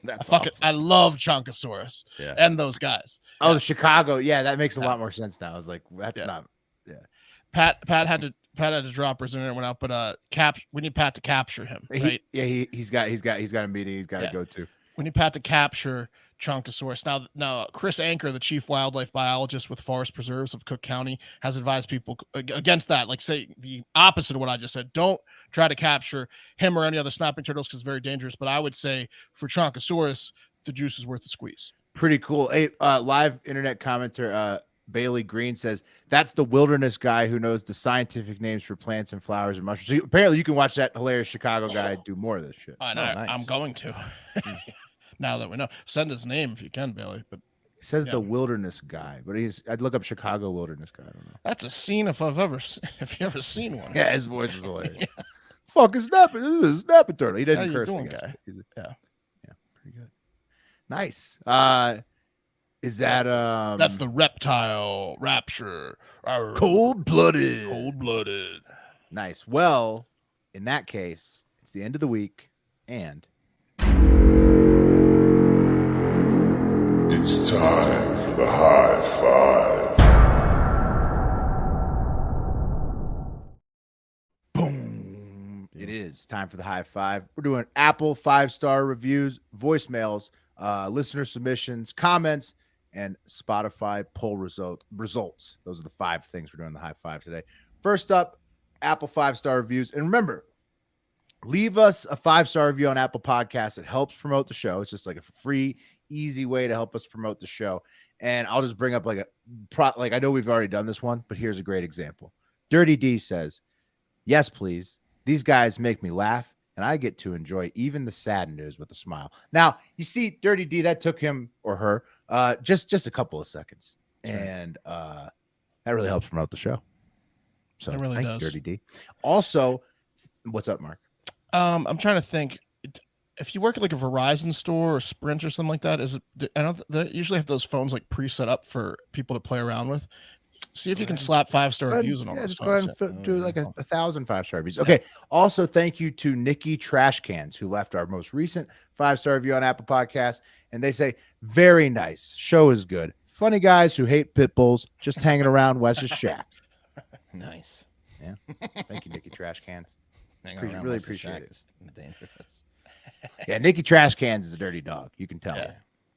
I love Chonkosaurus and those guys. Oh, Chicago. Yeah, that makes a lot more sense now. I was like, that's not. Yeah. Pat had to drop his internet went out, but we need Pat to capture him. Right? He's got a meeting he's got to go to. We need Pat to capture Chonkosaurus. Now, Chris Anker, the chief wildlife biologist with Forest Preserves of Cook County, has advised people against that. Like, say the opposite of what I just said. Don't try to capture him or any other snapping turtles because it's very dangerous. But I would say for Chonkosaurus, the juice is worth the squeeze. Pretty cool. Hey, live internet commenter Bailey Green says that's the wilderness guy who knows the scientific names for plants and flowers and mushrooms. So apparently, you can watch that hilarious Chicago guy do more of this shit. I know. Nice. I'm going to. Now that we know, send his name if you can, Bailey. But he says the wilderness guy, but I'd look up Chicago wilderness guy. I don't know. That's a scene if you ever seen one. Yeah, his voice was hilarious. Fucking snapping. This is a snapping turtle. He didn't curse. Guy? Yeah, pretty good. Nice. Is that that's the Reptile Rapture. Cold-blooded. Nice. Well, in that case, it's the end of the week, and it's time for the high five. Boom. It is time for the high five. We're doing Apple 5-star reviews, voicemails, listener submissions, comments, and Spotify poll results. Those are the 5 things we're doing the high five today. First up, Apple 5-star reviews. And remember, leave us a 5-star review on Apple Podcasts. It helps promote the show. It's just like a free, easy way to help us promote the show. And I'll just bring up like I know we've already done this one, but here's a great example. Dirty D says, yes, please. These guys make me laugh, and I get to enjoy even the sad news with a smile. Now, you see, Dirty D, that took him or her just a couple of seconds. And that really helps promote the show. So it really does. Dirty D. Also, what's up, Mark? I'm trying to think. If you work at like a Verizon store or Sprint or something like that, they usually have those phones like preset up for people to play around with. See if you can slap 5-star reviews on all those. Just go ahead and do like 1,000 5-star reviews. Okay. Also, thank you to Nikki Trash Cans, who left our most recent 5-star review on Apple Podcasts. And they say, very nice. Show is good. Funny guys who hate pit bulls, just hanging around Wes's shack. Nice. Yeah. Thank you, Nikki Trash Cans. Really appreciate it. Dangerous. Yeah, Nikki Trash Cans is a dirty dog. You can tell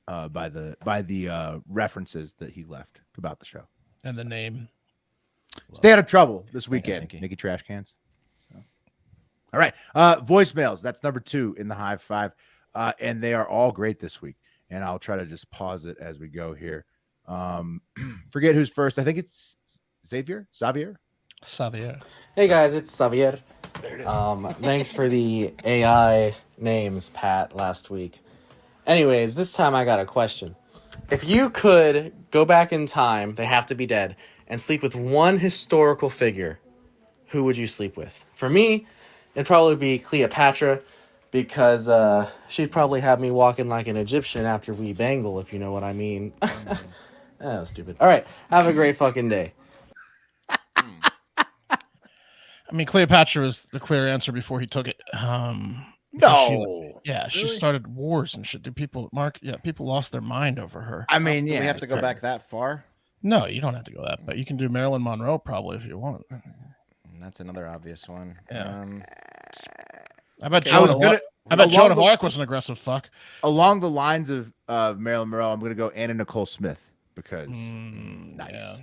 by the references that he left about the show. And the name. Stay out of trouble this weekend, Nikki Trash Cans. So. All right. Voicemails. That's number 2 in the high five. And they are all great this week. And I'll try to just pause it as we go here. Forget who's first. I think it's Xavier. Hey guys, it's Xavier. Thanks for the AI names, Pat, last week. Anyways, this time I got a question. If you could go back in time, they have to be dead, and sleep with one historical figure, who would you sleep with? For me, it'd probably be Cleopatra, because she'd probably have me walking like an Egyptian after we bangle, if you know what I mean. That was stupid. All right, have a great fucking day. I mean, Cleopatra was the clear answer before he took it. No. She started wars and shit. People lost their mind over her. I mean, Do we have to go back that far? No, you don't have to go that, but you can do Marilyn Monroe probably if you want. That's another obvious one. Yeah. I bet Joan of Arc was an aggressive fuck. Along the lines of Marilyn Monroe, I'm going to go Anna Nicole Smith because nice.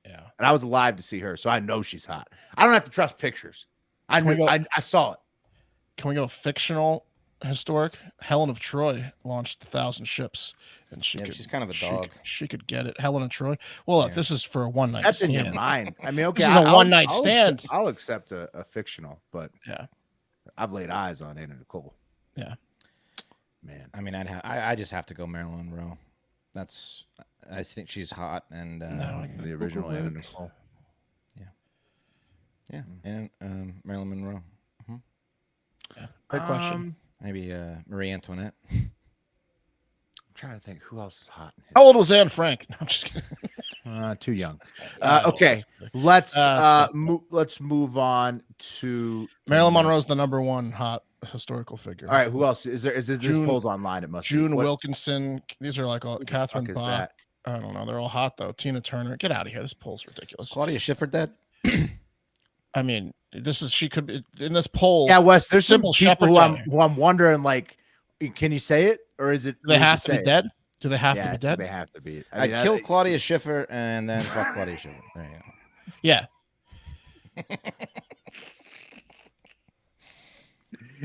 Yeah. And I was alive to see her, so I know she's hot. I don't have to trust pictures. I saw it. Can we go fictional, historic? Helen of Troy launched 1,000 ships, and she's kind of a dog. She could get it. Helen of Troy. Well, look, this is for a one night. That's stand. in your mind. I mean, okay, this is a one night stand. I'll accept a fictional, but yeah, I've laid eyes on Anna Nicole. Yeah, man. I mean, I just have to go Marilyn Monroe. I think she's hot, and the original Anna Nicole. Yeah, and Marilyn Monroe. Yeah, great question. Maybe Marie Antoinette. I'm trying to think who else is hot. How old was Anne Frank? No, I'm just kidding. Too young. Okay, let's move on to Marilyn Monroe's the #1 hot historical figure. All right, who else is there? Is this poll's online? It must June be. Wilkinson. These are like all Catherine is Bach. that? I don't know. They're all hot though. Tina Turner. Get out of here. This poll's ridiculous. Is Claudia Schiffer dead? I mean, she could be in this poll. Yeah, Wes. There's some Sybil people Shepherd who I'm wondering, like, can you say it or is it? Do they have to be dead? Do they have to be dead? They have to be. I'd kill Claudia Schiffer and then fuck Claudia Schiffer. There you go. Yeah.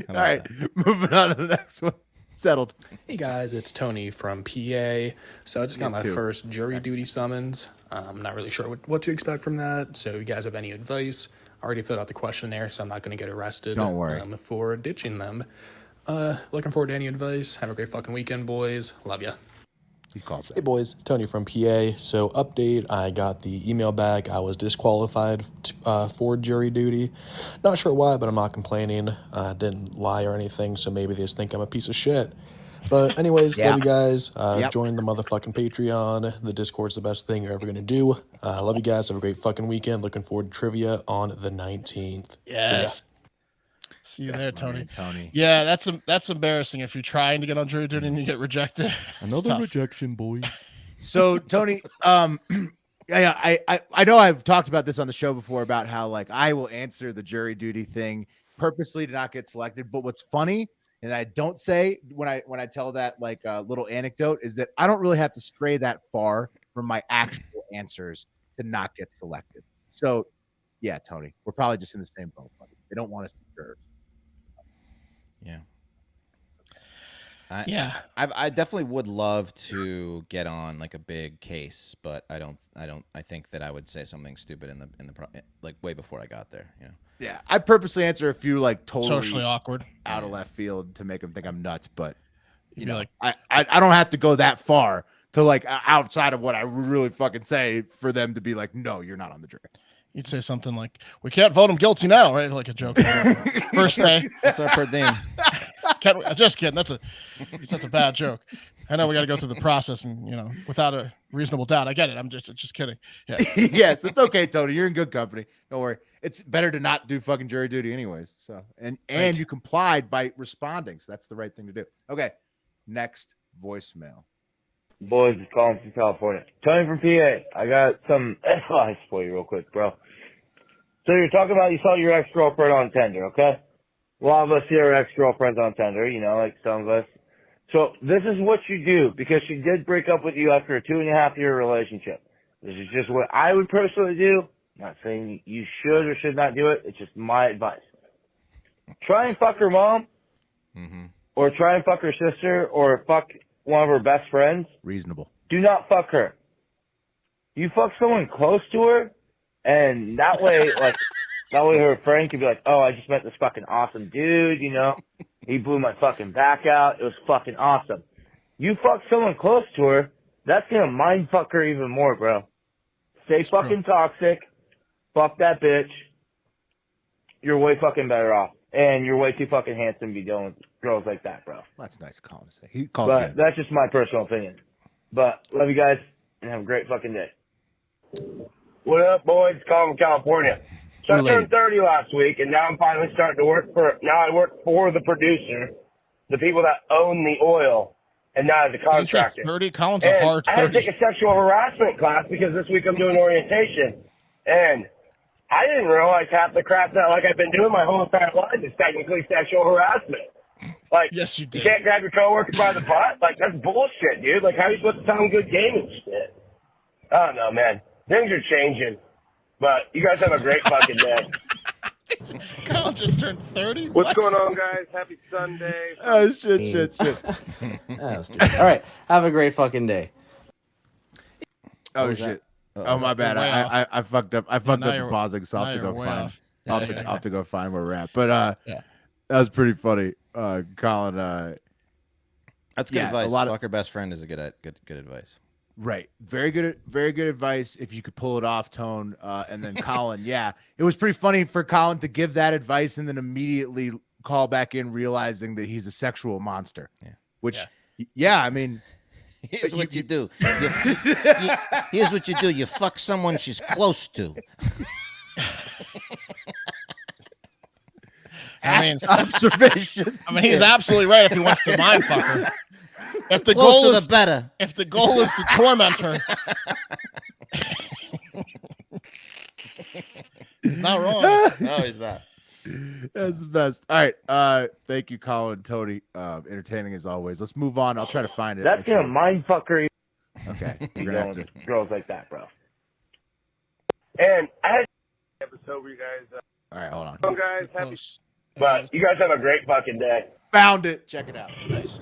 All right, moving on to the next one. Settled. Hey guys, it's Tony from PA. So I just got my first jury duty summons. I'm not really sure what to expect from that. So if you guys have any advice, I already filled out the questionnaire, so I'm not going to get arrested. Don't worry. For ditching them. Looking forward to any advice. Have a great fucking weekend, boys. Love ya. He calls Hey boys, Tony from PA. So update, I got the email back. I was disqualified for jury duty. Not sure why, but I'm not complaining. Didn't lie or anything, so maybe they just think I'm a piece of shit. But anyways, love you guys. Join the motherfucking Patreon. The Discord's the best thing you're ever going to do. Love you guys. Have a great fucking weekend. Looking forward to trivia on the 19th. Yes. See you there, Tony. Yeah, that's embarrassing if you're trying to get on jury duty and you get rejected. Another rejection, boys. So, Tony, I know I've talked about this on the show before about how, like, I will answer the jury duty thing purposely to not get selected. But what's funny, and I don't say when I tell that, like, little anecdote, is that I don't really have to stray that far from my actual answers to not get selected. So, yeah, Tony, we're probably just in the same boat, buddy. They don't want us to serve. Yeah. I definitely would love to get on like a big case, but I think that I would say something stupid in the like way before I got there, you know. Yeah, I purposely answer a few like totally socially awkward out of left field to make them think I'm nuts, but you know, like, I don't have to go that far to like outside of what I really fucking say for them to be like, no, you're not on the jury. You'd say something like, "We can't vote him guilty now," right? Like a joke. First day. That's our per diem. Just kidding. That's a bad joke. I know we got to go through the process, and you know, without a reasonable doubt. I get it. I'm just kidding. Yeah. Yes, it's okay, Tony. You're in good company. Don't worry. It's better to not do fucking jury duty, anyways. So, and you complied by responding, so that's the right thing to do. Okay, next voicemail. Boys, it's calling from California. Tony from PA. I got some advice for you real quick, bro. So you're talking about you saw your ex-girlfriend on Tinder, okay? A lot of us see our ex-girlfriends on Tinder, you know, like some of us. So this is what you do, because she did break up with you after a 2.5-year relationship. This is just what I would personally do. I'm not saying you should or should not do it. It's just my advice. Try and fuck her mom, or try and fuck her sister, or fuck one of her best friends. Reasonable. Do not fuck her. You fuck someone close to her, and that way, like, That way her friend could be like, oh, I just met this fucking awesome dude, you know? He blew my fucking back out. It was fucking awesome. You fuck someone close to her, that's gonna mind fuck her even more, bro. Stay fucking toxic. Fuck that bitch. You're way fucking better off. And you're way too fucking handsome to be dealing with girls like that, bro. That's nice of Colin to say. He calls But me. that's just my personal opinion. But love you guys and have a great fucking day. What up, boys? Colin from California. So I turned 30 last week, and now I'm finally starting to work for. Now I work for the producer, the people that own the oil, and not as a contractor. 30? Colin's a And hard I had to 30. take a sexual harassment class because this week I'm doing orientation, and I didn't realize half the crap that like I've been doing my whole entire life is technically sexual harassment. Like, yes, you You can't grab your coworker by the butt. Like, that's bullshit, dude. Like, how are you supposed to sound good game and shit? I don't know, man. Things are changing. But you guys have a great fucking day. Colin just turned 30? What's going on, guys? Happy Sunday. Oh, shit. That was stupid. All right. Have a great fucking day. Oh shit! Oh my bad. I fucked up. I fucked up the pausing, so I'll have to go find. I'll have to go find where we're at. But that was pretty funny, Colin. That's good advice. Fuck her best friend is a good advice. Right. Very good advice. If you could pull it off, Tone. And then Colin, it was pretty funny for Colin to give that advice and then immediately call back in, realizing that he's a sexual monster. Yeah. Which, I mean, here's what you do. Here's what you do. You fuck someone she's close to. I mean, observation. I mean, he's absolutely right if he wants to mind fuck her. If the Closer goal is the better. If the goal is to torment her, he's not wrong. No, he's not. That's the best. All right. Thank you, Colin, Tony. Entertaining as always. Let's move on. I'll try to find it. That's gonna mind fuck her. Okay. You We're gonna have to. girls like that, bro. And I had an episode where you guys. All right, hold on. Hello, guys. Happy. But you guys have a great fucking day. Found it. Check it out. Nice.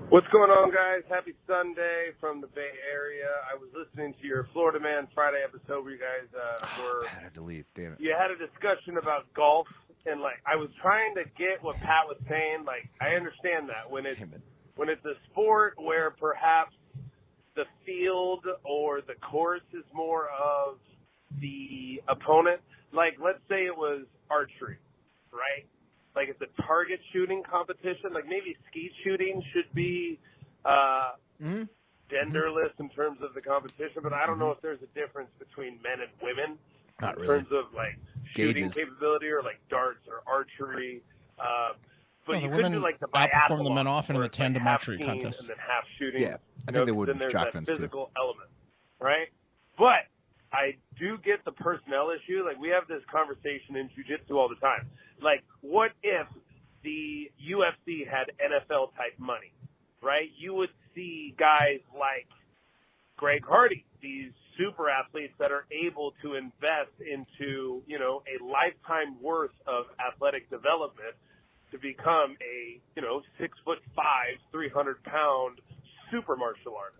What's going on, guys? Happy Sunday from the Bay Area. I was listening to your Florida Man Friday episode where you guys were. I had to leave. Damn it. You had a discussion about golf, and like I was trying to get what Pat was saying. Like I understand that when it's a sport where perhaps the field or the course is more of the opponent. Like let's say it was archery, right? Like it's a target shooting competition. Like maybe skeet shooting should be genderless in terms of the competition, but I don't know if there's a difference between men and women Not in really. terms of like shooting Gauges. capability or like darts or archery. But No, you the could women do like the outperform the men biathlon, often in where the it's, like, tandem half archery team contest. and then half shooting. Yeah, I think You know, they would then with there's shotguns that too. physical element, right? But I do get the personnel issue. Like we have this conversation in jiu-jitsu all the time. Like, what if the UFC had NFL type money, right? You would see guys like Greg Hardy, these super athletes that are able to invest into, you know, a lifetime worth of athletic development to become a, 6'5", 300-pound super martial artist.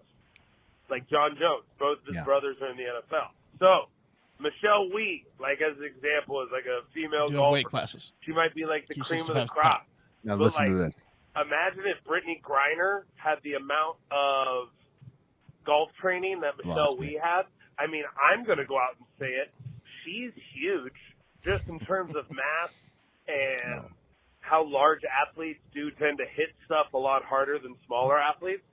Like John Jones, both of his brothers are in the NFL. So Michelle Wee, like as an example, is like a female Do golfer. weight classes. She might be like the cream of the 265 crop. Now But, listen to like, this. Imagine if Brittany Griner had the amount of golf training that Michelle Wee had. I mean, I'm going to go out and say it. She's huge just in terms of mass and how large athletes do tend to hit stuff a lot harder than smaller athletes.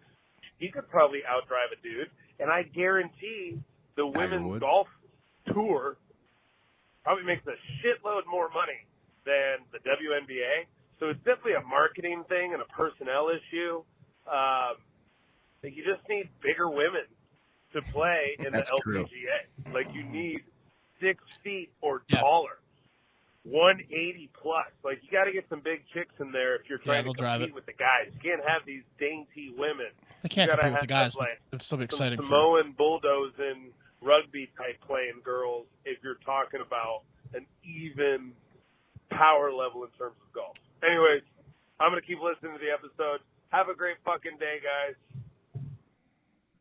He could probably outdrive a dude. And I guarantee the women's golf tour probably makes a shitload more money than the WNBA. So it's definitely a marketing thing and a personnel issue. Like you just need bigger women to play in That's the true. LPGA. Like you need 6 feet or taller, 180 plus. Like you got to get some big chicks in there if you're trying to they'll drive compete it. with the guys. You can't have these dainty women. They can't You gotta compete with the have, guys, but like, it'd still be some exciting for Samoan bulldozing rugby type playing girls if you're talking about an even power level in terms of golf. Anyways, I'm going to keep listening to the episode. Have a great fucking day, guys.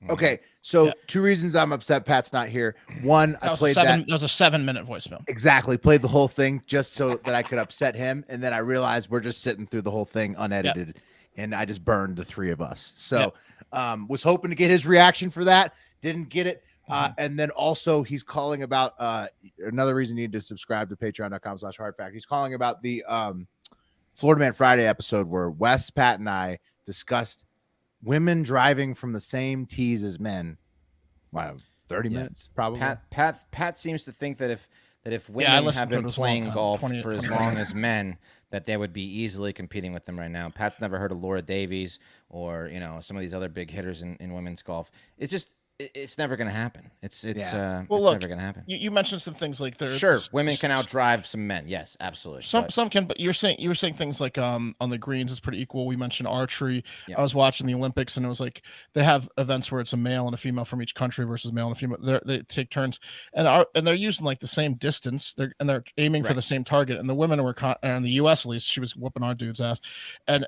Okay, so 2 reasons I'm upset Pat's not here. One, I played that. That was a 7-minute voicemail. Exactly. Played the whole thing just so that I could upset him. And then I realized we're just sitting through the whole thing unedited. And I just burned the 3 of us. So was hoping to get his reaction for that. Didn't get it. And then also he's calling about another reason you need to subscribe to patreon.com/hardfact. He's calling about the Florida Man Friday episode where Wes, Pat, and I discussed women driving from the same tees as men. Wow, 30 minutes probably. Pat seems to think that if women have been playing golf for as long as men, that they would be easily competing with them right now. Pat's never heard of Laura Davies or some of these other big hitters in women's golf. It's never going to happen. It's never going to happen. You mentioned some things like sure women can outdrive some men. Yes, absolutely. Some can, but you were saying things like on the greens is pretty equal. We mentioned archery. I was watching the Olympics and it was like they have events where it's a male and a female from each country versus male and a female. They take turns and they're using like the same distance. They're aiming for the same target. And the women were in the U.S. at least she was whooping our dude's ass. And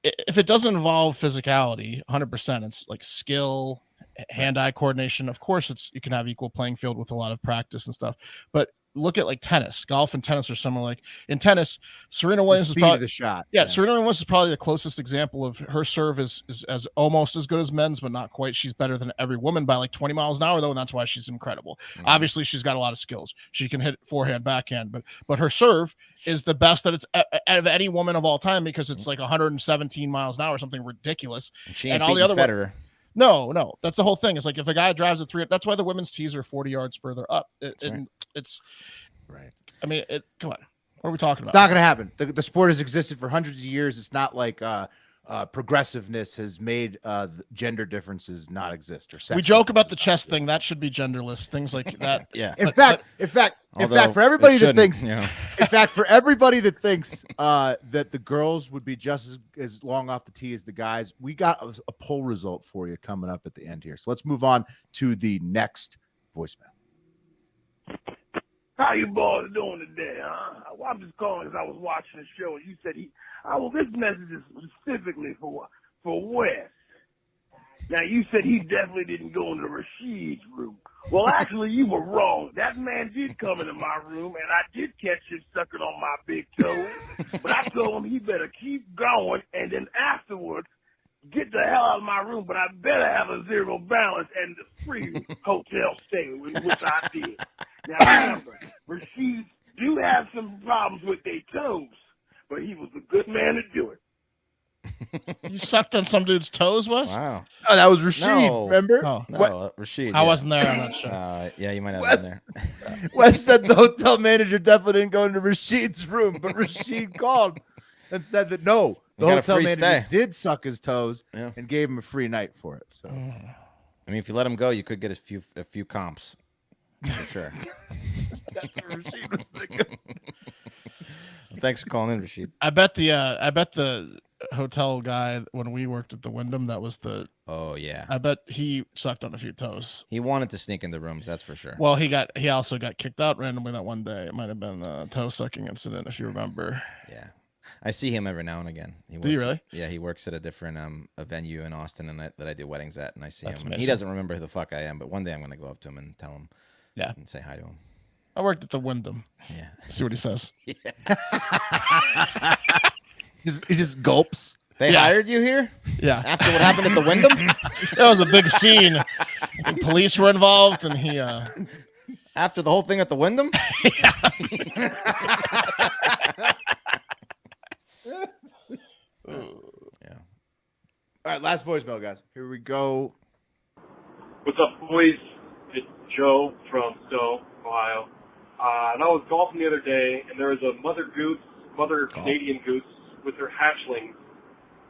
if it doesn't involve physicality, 100%, it's like skill. Hand-eye coordination. Of course, you can have equal playing field with a lot of practice and stuff. But look at like tennis. Golf and tennis are similar. Like in tennis, Serena Williams is probably the shot. Yeah, Serena Williams is probably the closest example of her serve is as almost as good as men's, but not quite. She's better than every woman by like 20 miles an hour, though, and that's why she's incredible. Obviously, she's got a lot of skills. She can hit forehand, backhand, but her serve is the best that it's out of any woman of all time because it's like 117 miles an hour, something ridiculous. And all the other Federer. No, that's the whole thing. It's like if a guy drives at 3, that's why the women's tees are 40 yards further up. It's right. I mean, come on. What are we talking about? It's not going to happen. The sport has existed for hundreds of years. It's not like progressiveness has made gender differences not exist or sex. We joke about the chess thing. That should be genderless. Things like that. Yeah. In fact, for everybody that thinks, for everybody that thinks that the girls would be just as long off the tee as the guys, we got a poll result for you coming up at the end here. So let's move on to the next voicemail. How you boys doing today, huh? Well, I'm just calling because I was watching the show and you said this message is specifically for Wes. Now, you said he definitely didn't go into Rashid's room. Well, actually, you were wrong. That man did come into my room, and I did catch him sucking on my big toe. But I told him he better keep going, and then afterwards, get the hell out of my room, but I better have a zero balance and the free hotel stay, which I did. Now, remember, Rashid do have some problems with their toes, but he was a good man to do it. You sucked on some dude's toes, Wes? Wow. Oh, that was Rashid, remember? Oh. No, Rashid. I wasn't there. I'm not sure. Yeah, you might have been there. Wes said the hotel manager definitely didn't go into Rashid's room, but Rashid called and said that no, the hotel manager did suck his toes and gave him a free night for it. So, I mean, if you let him go, you could get a few comps for sure. That's what Rashid was thinking. Thanks for calling in, Rashid. I bet the hotel guy when we worked at the Wyndham, that was the I bet he sucked on a few toes. He wanted to sneak in the rooms, that's for sure. Well, he also got kicked out randomly that one day. It might have been a toe sucking incident if you remember. Yeah, I see him every now and again. Do you really? Yeah, he works at a different a venue in Austin that I do weddings at, and I see him. Amazing. He doesn't remember who the fuck I am, but one day I'm going to go up to him and tell him, and say hi to him. I worked at the Wyndham. Yeah, see what he says. He just gulps. They hired you here? Yeah. After what happened at the Wyndham? That was a big scene. And police were involved, and he. After the whole thing at the Wyndham? Yeah. All right, last voicemail, guys. Here we go. What's up, boys? It's Joe from Stowe, Ohio. And I was golfing the other day, and there was a mother Canadian goose with her hatchlings.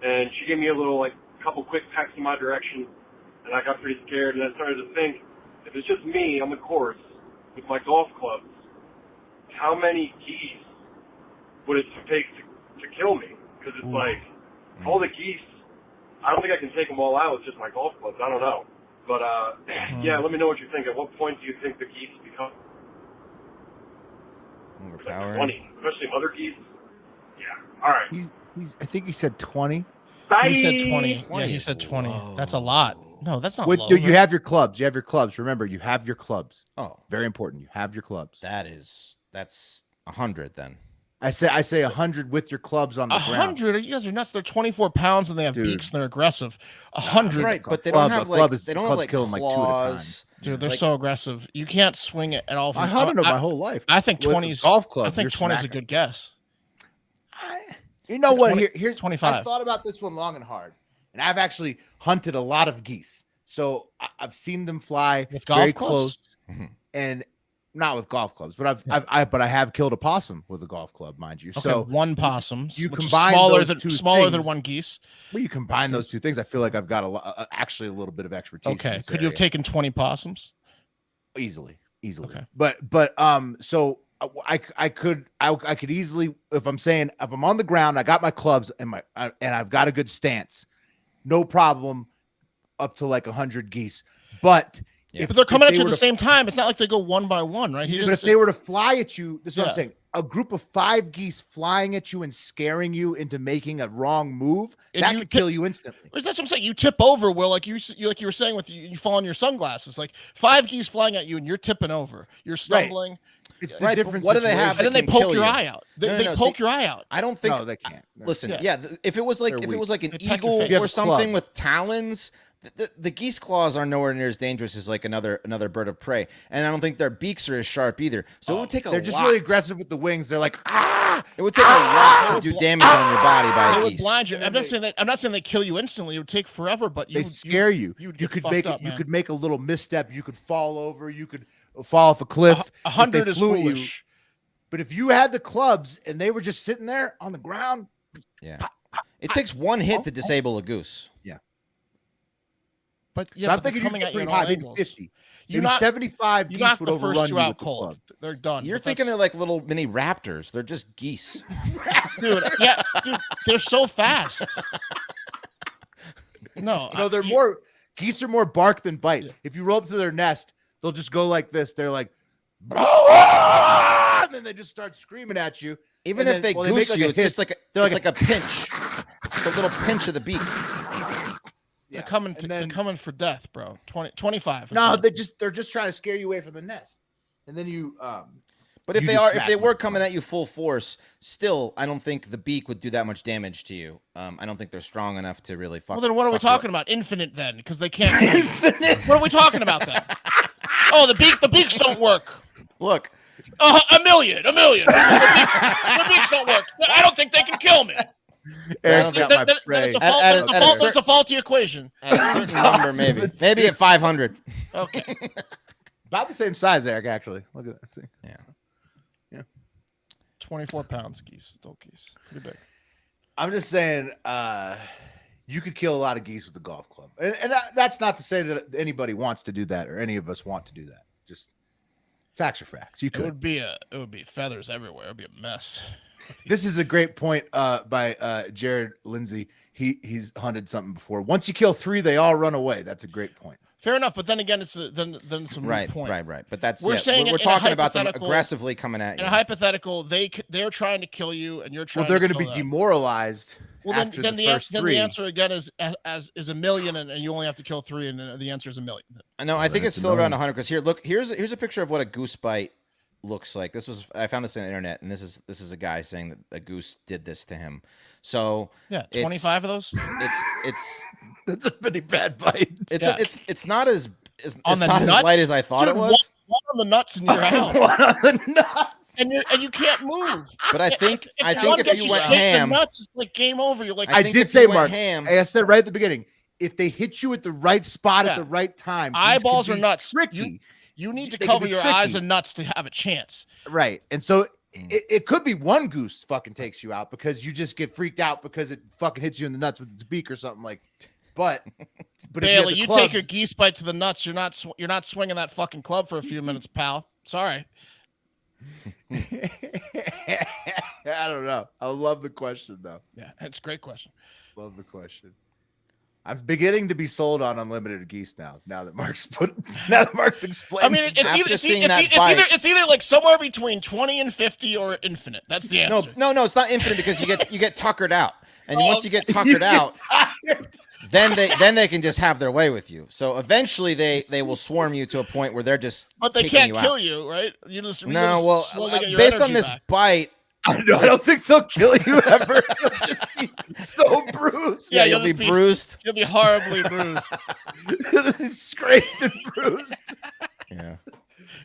And she gave me a little, couple quick pecks in my direction, and I got pretty scared, and I started to think, if it's just me on the course with my golf clubs, how many geese would it take to kill me? Because it's all the geese, I don't think I can take them all out with just my golf clubs. I don't know. But, yeah, let me know what you think. At what point do you think the geese become overpowering? 20, especially mother geese? Yeah. All right. I think he said 20. He said 20. Yeah, he said 20. That's a lot. No, that's not With low. you have your clubs. You have your clubs. Remember, you have your clubs. Oh, very important. You have your clubs. That's 100 then. I say 100 with your clubs on the ground. 100? You guys are nuts. They're 24 pounds and they have beaks and they're aggressive. 100, right? But they don't have like they don't have like kill them like 2 at a time. claws. Dude, they're like, so aggressive. You can't swing it at all. I hunted them my whole life. I think With 20's golf club. I think 20 is a good guess. You know what? 20, Here's 25. I thought about this one long and hard, and I've actually hunted a lot of geese, so I've seen them fly with golf very clubs? close, and not with golf clubs, but I have killed a possum with a golf club, mind you. Okay, so one possum. You which is combine smaller those than one geese. Well, you combine those two things. I feel like I've got actually a little bit of expertise. Okay, in this could you have area. taken 20 possums? Easily. Okay. But so I could easily, if I'm on the ground, I got my clubs and I've got a good stance, no problem, up to like 100 geese. But But they're coming at you at the same time. It's not like they go one by one, right? But if they were to fly at you, this is what I'm saying. A group of 5 geese flying at you and scaring you into making a wrong move, that could kill you instantly. That's what I'm saying. You tip over, Will, like you were saying with you fall on your sunglasses. Like 5 geese flying at you and you're tipping over. You're stumbling. Right. It's the different. What do they have? And then they poke your eye out. They poke your eye out. I don't think. No, they can't. No. Listen, if it was like an They peck your eagle face. or something with talons, the geese claws are nowhere near as dangerous as like another bird of prey, and I don't think their beaks are as sharp either. So it would take a lot. They're just really aggressive with the wings. They're like, It would take a lot to do damage on your body by They a would geese. blind you. I'm not saying they kill you instantly. It would take forever, but they scare you. You You could make a little misstep. You could fall over. You could fall off a cliff. 100 is flew at you. foolish. But if you had the clubs and they were just sitting there on the ground, It takes one hit to disable a goose. Yeah. But so I'm thinking you coming get at you pretty at all high, maybe angles. 50. You Maybe knock- 75 you geese knock would the first overrun two you out with the cold. club. They're done. You're But thinking that's- they're like little mini raptors. They're just geese. dude, they're so fast. No, they're geese are more bark than bite. If you roll up to their nest, they'll just go like this. They're like, and then they just start screaming at you. Even And if then- they well, goose make you, a it's hiss. just like a pinch. It's a little pinch of the beak. They're coming they're coming for death, bro. 25. No, they're just trying to scare you away from the nest. And then you But if you they just are, if smack they them. were coming at you full force, still, I don't think the beak would do that much damage to you. I don't think they're strong enough to really fuck. Well, then what are we fuck you up. talking about? Infinite, then, because they can't. Infinite. What are we talking about then? Oh, the beaks don't work. Look, a million. The beaks don't work. I don't think they can kill me. Eric's got my Then prey. it's a faulty equation. At a certain number, maybe at 500. Okay. About the same size, Eric. Actually, look at that thing. Yeah. 24 pounds geese, adult geese, pretty big. I'm just saying, you could kill a lot of geese with a golf club, and that's not to say that anybody wants to do that or any of us want to do that. Just facts are facts. You It could. would be feathers everywhere. It would be a mess. This is a great point by Jared Lindsay. He's hunted something before. Once you kill 3, they all run away. That's a great point. Fair enough, but then again, it's then it's a moot Right, point. right. But that's We're saying we're in a talking about them hypothetical- aggressively coming at In you. a hypothetical, they're trying to kill you, and you're trying. Well, they're going to be demoralized after then the first 3. the answer again is a million, and you only have to kill 3, and then the answer is a million. No, I think Then it's it's still around annoying. 100. Because here's a picture of what a goose bite looks like. I found this on the internet, and this is a guy saying that a goose did this to him. So Yeah, it's- 25 of those. It's That's a pretty bad bite. it's not as it's On the not as nuts? light as I thought Dude, it was. One on the nuts, and you're out. One on the nuts. And you can't move. But I think one if gets you went hit in ham, the nuts, it's like game over. You're like, I think did if say, you went Mark. ham- I said right at the beginning, if they hit you at the right spot Yeah. at the right time, these eyeballs can or be nuts. tricky. You need to They can cover be your tricky. eyes and nuts to have a chance. Right. And so it could be one goose fucking takes you out because you just get freaked out because it fucking hits you in the nuts with its beak or something like. But Bailey, if you you, had the take a clubs- geese bite to the nuts. You're not swinging that fucking club for a few minutes, pal. Sorry. I don't know. I love the question though. Yeah, it's a great question. Love the question. I'm beginning to be sold on unlimited geese now. Now that Mark's explained. I mean, it's either like somewhere between 20 and 50 or infinite. That's the answer. no, it's not infinite because you get tuckered out, and Oh, once you get tuckered out, then they can just have their way with you. So eventually they will swarm you to a point where they're just But they taking can't you kill out. you, right? You just Slowly get your based on energy this back. bite, I don't think they'll kill you ever. You'll just be so bruised. Yeah, you'll be bruised. You'll be horribly bruised. You'll be scraped and bruised. Yeah.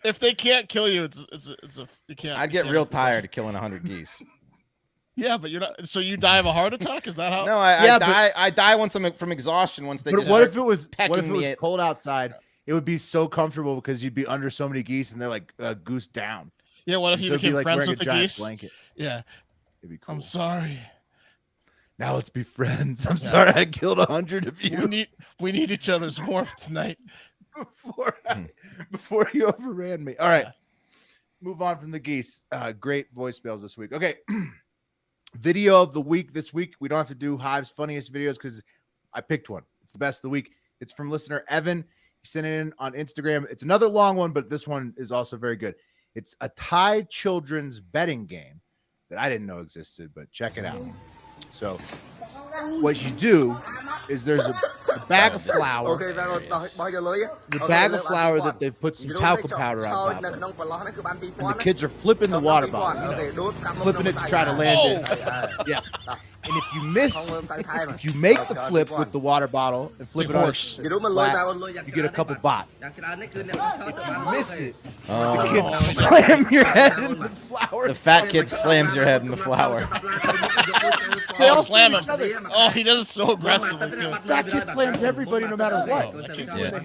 If they can't kill you, it's a you can't. I'd get real tired of killing 100 geese. Yeah, but you're not. So you die of a heart attack? Is that how? No, I die once I'm from exhaustion. Once they. But just what start if it was pecking me at- cold outside? It would be so comfortable because you'd be under so many geese and they're like goose down. Yeah. What if And you so it'd be became like friends wearing with a the giant geese? blanket. Yeah. It'd be cool. I'm sorry. Now let's be friends. I'm sorry I killed 100 of you. We need each other's warmth tonight. Before you overran me. All right. Move on from the geese. Great voicemails this week. Okay. Video of the week this week. We don't have to do Hive's funniest videos because I picked one. It's the best of the week. It's from listener Evan. He sent it in on Instagram. It's another long one, but this one is also very good. It's a Thai children's betting game that I didn't know existed, but check it out. So what you do is there's a bag of flour. The bag of flour that they've put some talcum powder on top of. And the kids are flipping the water bottle, flipping it to try to land it. Yeah. And if you if you make the flip with the water bottle and flip it on its flat, you get a couple baht. If you miss it, the kids slam your head in the flour. The fat kid slams your head in the flour. They all slam him. Oh, he does it so aggressively too. Fat kid slams everybody no matter what. Yeah.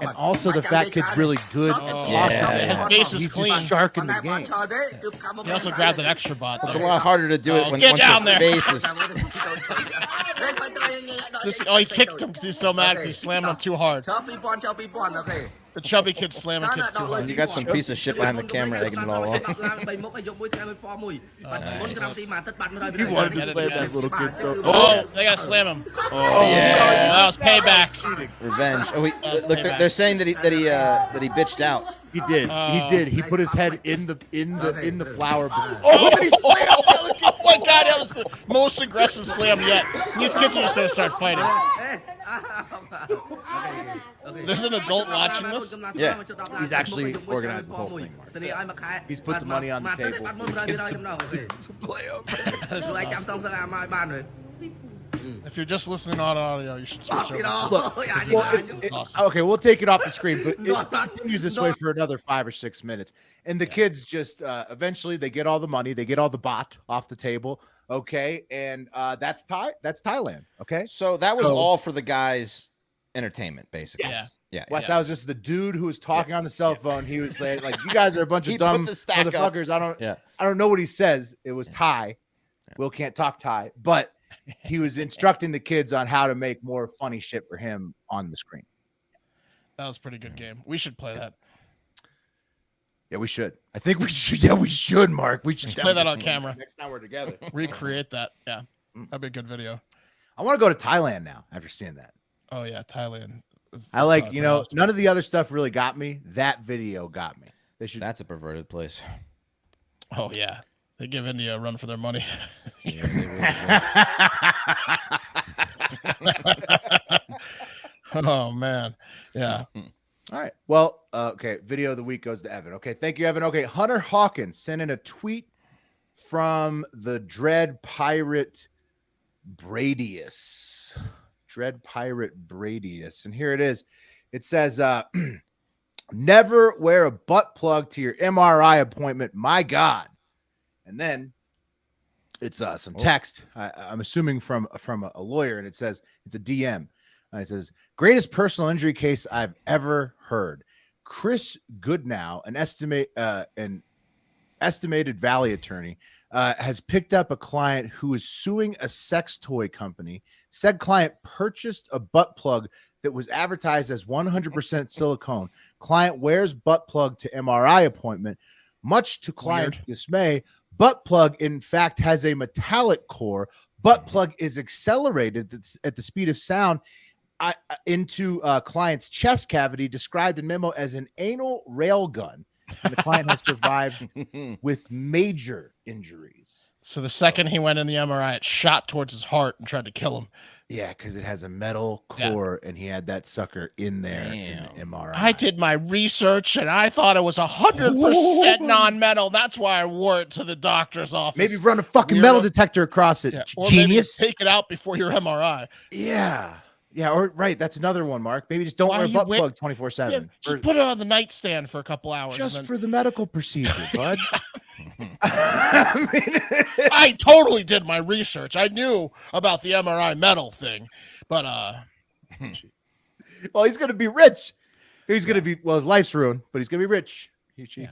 And also the fat kid's really good. His face is He's clean. just shark in the game. He also grabbed an extra bot. It's a lot harder to do it when get once down your there. face is. He kicked him because he's so mad because he slammed him too hard. The chubby kid slamming kids too hard. You got some piece of shit behind the camera egging it all on. You wanted to slam that little kid so bad. Oh, they gotta slam him. Oh yeah, that was payback. Revenge. Oh, look, they're saying that he bitched out. He did. He did. He put his head in the flour. Oh, he slammed. Oh my god, that was the most aggressive slam yet. These kids are just gonna start fighting. There's an adult watching this. Yeah, he's actually organized the whole thing, Mark. He's put the money on the table for the kids to play over. If you're just listening on audio, you should switch over. Look, okay, we'll take it off the screen, but it continues this way for another 5 or 6 minutes. And the kids just eventually they get all the money, they get all the baht off the table. Okay, and that's Thailand. Okay, so that was all for the guys' entertainment, basically. Yes. Yeah. Wes, I was just the dude who was talking on the cell phone. He was saying, like, you guys are a bunch of dumb motherfuckers. I don't know what he says. It was Thai. Will can't talk Thai, but he was instructing the kids on how to make more funny shit for him on the screen. That was a pretty good game. We should play that. Yeah, we should. I think we should. Yeah, we should, Mark. We should play that on camera. Next time we're together. Recreate that. Yeah. That'd be a good video. I want to go to Thailand now after seeing that. Oh, yeah. Thailand. I like, none of the other stuff really got me. That video got me. That's a perverted place. Oh, yeah. They give India a run for their money. Yeah, they really Oh, man. Yeah. All right. Well, okay. Video of the week goes to Evan. Okay. Thank you, Evan. Okay. Hunter Hawkins sent in a tweet from the Dread Pirate Bradius. Dread Pirate Bradius. And here it is. It says, never wear a butt plug to your MRI appointment. My God. And then it's some text. I'm assuming from a lawyer, and it says it's a DM. And it says, greatest personal injury case I've ever heard. Chris Goodnow, an estimated Valley attorney, has picked up a client who is suing a sex toy company. Said client purchased a butt plug that was advertised as 100% silicone. Client wears butt plug to MRI appointment. Much to client's dismay, butt plug, in fact, has a metallic core. Butt plug is accelerated at the speed of sound into client's chest cavity, described in memo as an anal rail gun. and the client has survived with major injuries. So the second he went in the MRI, it shot towards his heart and tried to kill him. Yeah, because it has a metal core, and he had that sucker in there in the MRI. I did my research, and I thought it was 100% non-metal. That's why I wore it to the doctor's office. Maybe run a fucking metal detector across it, Or genius. maybe take it out before your MRI. Yeah. Yeah, or right. That's another one, Mark. Maybe just don't wear a butt plug 24/7. Just put it on the nightstand for a couple hours. Just for the medical procedure, bud. I totally did my research. I knew about the MRI metal thing, but well, he's gonna be rich. He's gonna be his life's ruined, but he's gonna be rich. Yeah,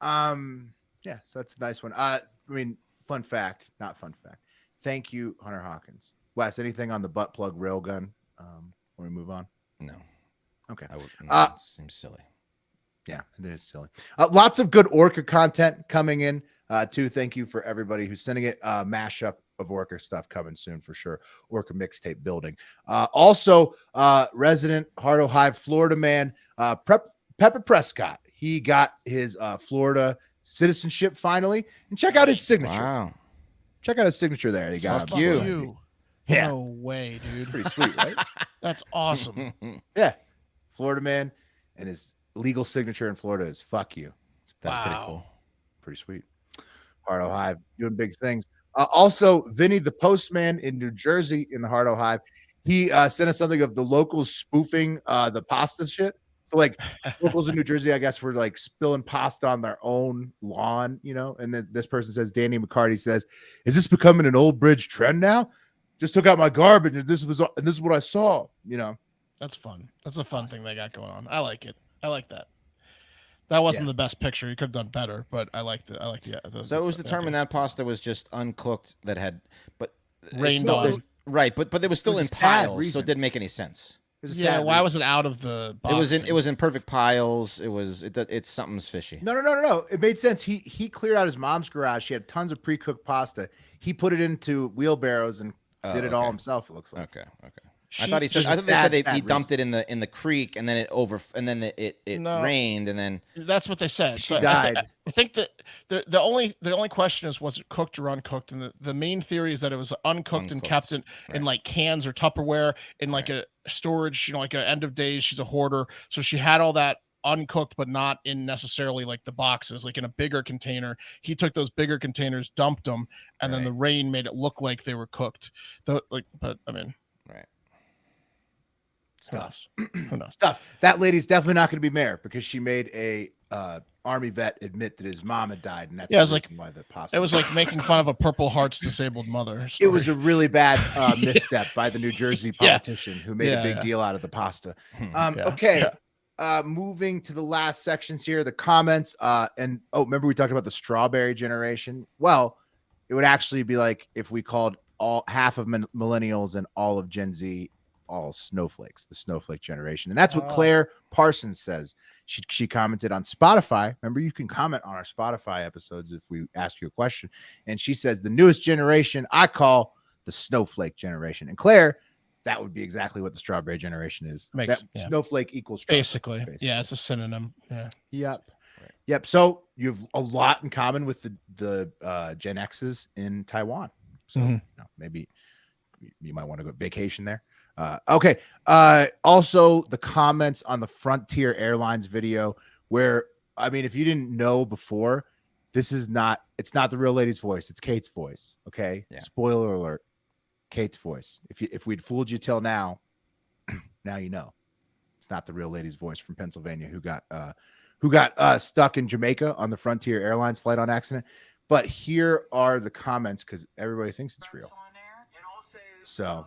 so that's a nice one. I mean, fun fact, not fun fact. Thank you, Hunter Hawkins. Wes, anything on the butt plug railgun before we move on? No. Okay. It seems silly. Yeah, it is silly. Lots of good Orca content coming in too. Thank you for everybody who's sending it. Mashup of Orca stuff coming soon for sure. Orca mixtape building. Also, resident Hardo Hive Florida man, Pepper Prescott. He got his Florida citizenship finally, and check out his signature. Wow. Check out his signature there. He got fuck you. Yeah. No way, dude. Pretty sweet, right? That's awesome. Yeah. Florida man, and his legal signature in Florida is fuck you. That's pretty cool. Pretty sweet. Hardo Hive doing big things. Also, Vinny the postman in New Jersey in the Hardo Hive, he sent us something of the locals spoofing the pasta shit. So like locals in New Jersey, I guess, were like spilling pasta on their own lawn, and then this person says, Danny McCarty says, is this becoming an old bridge trend now? Just took out my garbage and this is what I saw, That's fun. That's a fun thing they got going on. I like it. I like that. That wasn't the best picture. You could have done better, but I liked it. So it was determined that pasta was just uncooked that had, but rained on. Right, but it was still in piles, so it didn't make any sense. Yeah, why was it out of the box? It was in perfect piles. It's something's fishy. No. It made sense. He cleared out his mom's garage. She had tons of pre-cooked pasta. He put it into wheelbarrows and did it all himself. It looks like. Okay. I thought they said he dumped it in the creek and then it rained and then that's what they said. She died. I think that the only question is, was it cooked or uncooked? And the main theory is that it was uncooked and kept in like cans or Tupperware in like a storage, like a end of days. She's a hoarder, so she had all that uncooked, but not in necessarily like the boxes, like in a bigger container. He took those bigger containers, dumped them, and then the rain made it look like they were cooked. But I mean, Stuff. Who knows? Stuff. That lady's definitely not going to be mayor because she made a army vet admit that his mom had died, and that's it was like why the pasta. It was like making fun of a Purple Heart's disabled mother. It was a really bad misstep by the New Jersey politician who made a big deal out of the pasta. Okay. Moving to the last sections here, the comments. And remember we talked about the strawberry generation? Well, it would actually be like if we called half of millennials and all of Gen Z all snowflakes, the Snowflake Generation. And that's what Claire Parsons says. She commented on Spotify. Remember, you can comment on our Spotify episodes if we ask you a question. And she says the newest generation I call the Snowflake Generation. And Claire, that would be exactly what the strawberry generation is. Snowflake equals strawberry, basically. Yeah, it's a synonym. Yep. So you have a lot in common with the Gen X's in Taiwan. So maybe you might want to go vacation there. Okay. Also the comments on the Frontier Airlines video where, I mean, if you didn't know before, it's not the real lady's voice. It's Kate's voice. Okay. Yeah. Spoiler alert. Kate's voice. If we'd fooled you till now, now you know. It's not the real lady's voice from Pennsylvania who got stuck in Jamaica on the Frontier Airlines flight on accident. But here are the comments because everybody thinks it's real. So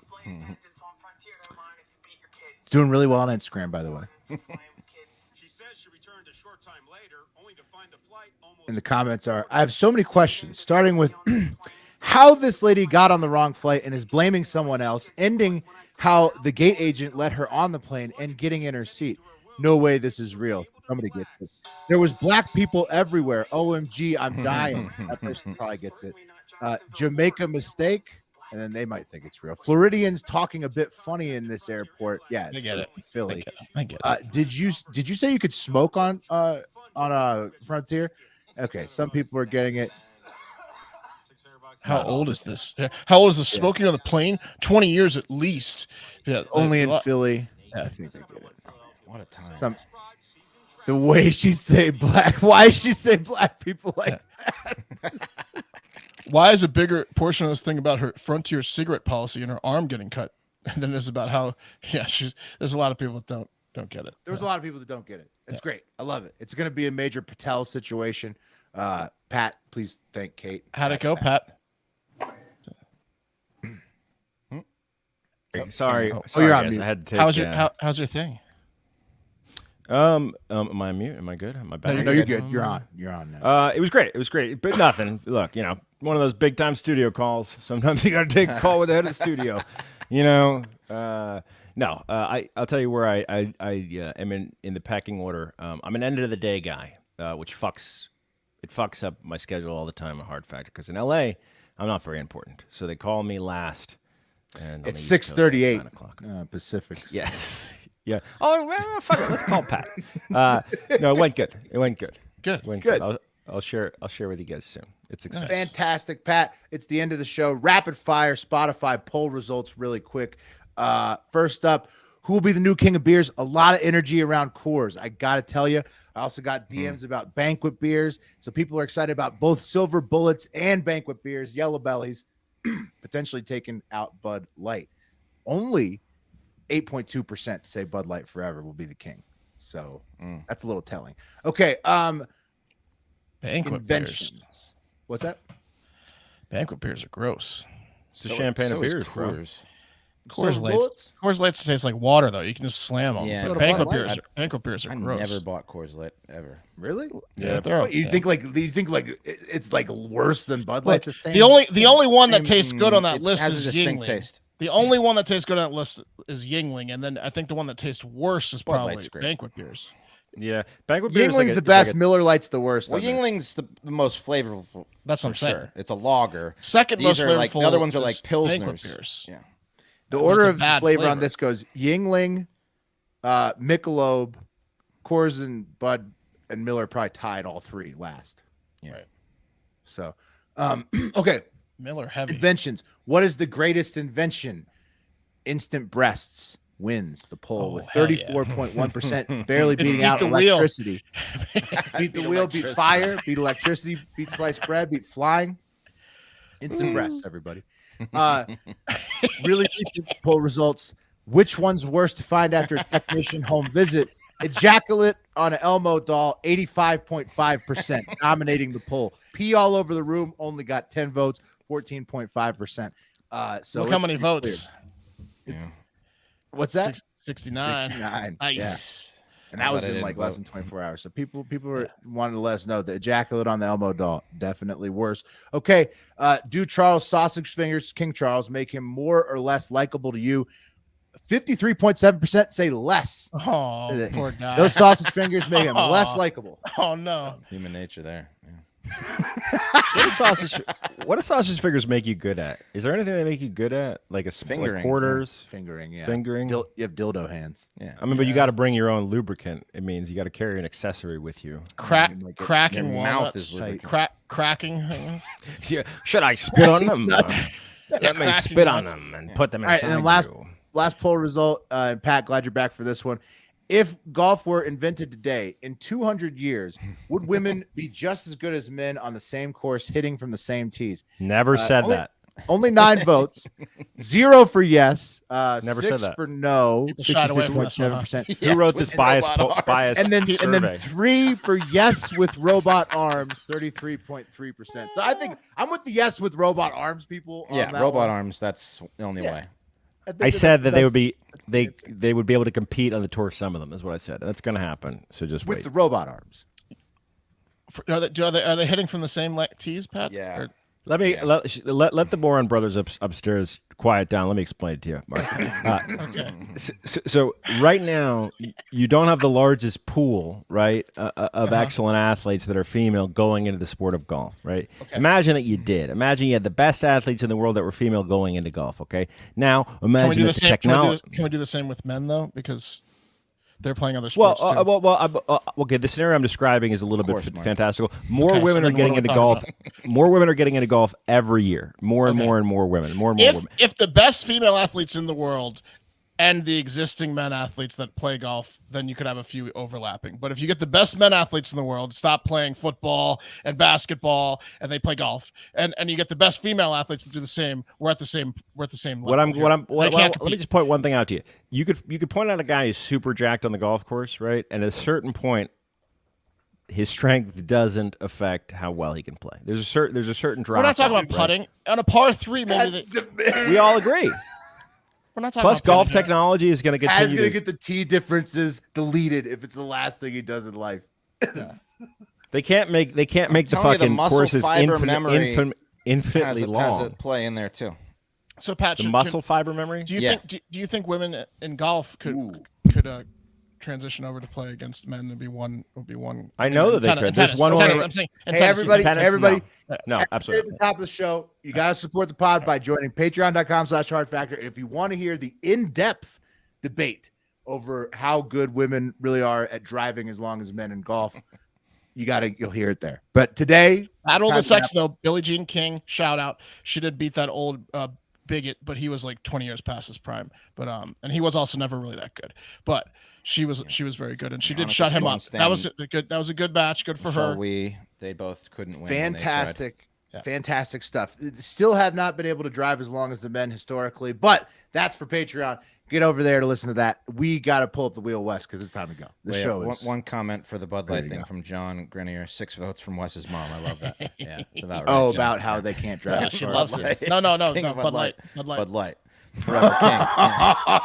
it's doing really well on Instagram, by the way. And the comments are, I have so many questions, starting with how this lady got on the wrong flight and is blaming someone else, ending how the gate agent let her on the plane and getting in her seat. No way this is real. Somebody gets it. There was black people everywhere. OMG, I'm dying. That person probably gets it. Jamaica mistake. And then they might think it's real. Floridians talking a bit funny in this airport. Yeah, it's I get it. Philly. I get it. Did you say you could smoke on on Frontier? Okay, some people are getting it. How old is this? How old is this? Smoking on the plane? 20 years at least. Yeah, Only in Philly. Yeah. I think they get it. What a time. The way she say black. Why she say black people like that? Why is a bigger portion of this thing about her Frontier cigarette policy and her arm getting cut than it is about how? Yeah, there's a lot of people that don't get it. There's a lot of people that don't get it. It's great. I love it. It's going to be a major Patel situation. Pat, please thank Kate. How'd it go, Pat? Sorry, you're on guys. mute. I had to take. How's your thing? Am I mute? Am I good? Am I back? No, you're good. You're on. You're on now. It was great. It was great, but nothing. Look, one of those big time studio calls. Sometimes you got to take a call with the head of the studio. No. I'll tell you where I am in the packing order. I'm an end of the day guy, which fucks up my schedule all the time. A hard factor because in LA, I'm not very important. So they call me last. And it's 6:38 Pacific. Yes. Yeah. Oh, well, fuck it. Let's call Pat. No, it went good. Good. I'll share with you guys soon. It's exciting. Fantastic, Pat. It's the end of the show. Rapid fire Spotify poll results really quick. First up, who will be the new king of beers? A lot of energy around Coors. I got to tell you. I also got DMs about banquet beers. So people are excited about both Silver Bullets and banquet beers, Yellow Bellies, potentially taking out Bud Light. Only 8.2% say Bud Light forever will be the king. So that's a little telling. Okay. Banquet beers. What's that? Banquet beers are gross. It's a champagne of beers, bro. Coors Light tastes like water, though. You can just slam them. Yeah, so banquet beers are gross. I never bought Coors Light ever. Really? Yeah, they're okay. You think it's like worse than Bud Light? The only one that tastes good on that list has is a distinct Yingling. taste. The only one that tastes good on that list is Yingling, and then I think the one that tastes worse is Bud probably Light's great. banquet beers. Yeah, banquet beers. Yingling's the best. Miller Lite's the worst. Well, Yingling's the most flavorful. That's what I'm saying. Sure. It's a lager. Second most are like flavorful. The other ones are like banquet pilsners. beers. Yeah. The order it's a of bad flavor on flavor. this goes Yingling, Michelob, Coors, and Bud and Miller probably tied all three last. Yeah. Right. So, okay. Miller heavy. Inventions. What is the greatest invention? Instant breasts wins the poll with hell yeah. 34.1%, barely It beating beat out the wheel. electricity. Beat the wheel, beat fire, beat electricity, beat sliced bread, beat flying. Instant breasts, everybody. Really recent poll results. Which one's worse to find after a technician home visit? Ejaculate on an Elmo doll, 85.5%, dominating the poll. Pee all over the room, only got 10 votes, 14.5%. So Look how many votes. What's that? 69. 69. Nice. Yeah. And that was in like less than 24 hours. So people were wanted to let us know the ejaculate on the Elmo doll, definitely worse. Okay. Do Charles Sausage Fingers, King Charles, make him more or less likable to you? 53.7% say less. Oh, poor guy. Those sausage fingers make him less likable. Oh no. Human nature there. Yeah. What do sausage fingers make you good at? Is there anything they make you good at? Like Fingering. Like quarters? Fingering, yeah. Fingering? You have dildo hands. Yeah. I mean, but you got to bring your own lubricant. It means you got to carry an accessory with you. Cracking your mouth walnuts. is lubricant. Cracking things. Yeah. Should I spit on them? Let me spit on them and put them All right, inside and then you. last poll result, and Pat, glad you're back for this one. If golf were invented today, in 200 years, would women be just as good as men on the same course, hitting from the same tees? Never said that. Only 9 votes, 0 for yes, Never 6 said that. for no, People shied away from this one, huh? 66.7%. Who wrote this bias And then survey? 3 for yes with robot arms, 33.3%. So I think I'm with the yes with robot arms people. On Yeah, that robot one. arms. That's the only way. I said that they would be they would be able to compete on the tour. Some of them is what I said. That's going to happen. So just with wait. the robot arms. Are they hitting from the same tees, Pat? Yeah. Or- Let me let the Moron brothers upstairs quiet down. Let me explain it to you, Mark. So right now, you don't have the largest pool, right, of excellent athletes that are female going into the sport of golf, right? Okay. Imagine that you did. Imagine you had the best athletes in the world that were female going into golf. Okay. Now Can we imagine do that the the same? technology. Can we do the same with men though? Because they're playing other sports too. Okay. The scenario I'm describing is a little bit fantastical. More Okay, so women are then getting what are we into talking golf. about? More women are getting into golf every year. More and Okay. more and more women. More and more women. If the best female athletes in the world and the existing men athletes that play golf, then you could have a few overlapping. But if you get the best men athletes in the world, stop playing football and basketball, and they play golf, and you get the best female athletes that do the same, we're at the same level. Let me just point one thing out to you. You could point out a guy who's super jacked on the golf course, right? And at a certain point, his strength doesn't affect how well he can play. There's a certain drop. We're not talking off, about putting. On a par 3, maybe we all agree. We're not talking Plus, about golf putting. technology is going to continue. He's going to get the T differences deleted if it's the last thing he does in life. They can't make the fucking muscle courses fiber memory infinitely long. Has a play in there too. So Pat, The muscle fiber memory. Do you think women in golf could transition over to play against men and be one? I know that they could. There's one tennis, woman. I'm saying. Hey, everybody, No, absolutely. At the top of the show, you got to support the pod by joining patreon.com/hardfactor. If you want to hear the in-depth debate over how good women really are at driving as long as men in golf, you'll hear it there. But today, Battle of the Sex, though, Billie Jean King, shout out. She did beat that old bigot, but he was like 20 years past his prime. But and he was also never really that good. But she was very good, and she did shut him up. That was a good match. Good for her. They both couldn't win. Fantastic stuff. Still have not been able to drive as long as the men historically, but that's for Patreon. Get over there to listen to that. We got to pull up the wheel, Wes, because it's time to go. The show is one comment for the Bud Light thing from John Grenier. 6 votes from Wes's mom. I love that. Yeah, it's about right. Oh, about how they can't drive. Yeah, she loves it. No, Bud Light. Bud Light. Forever king.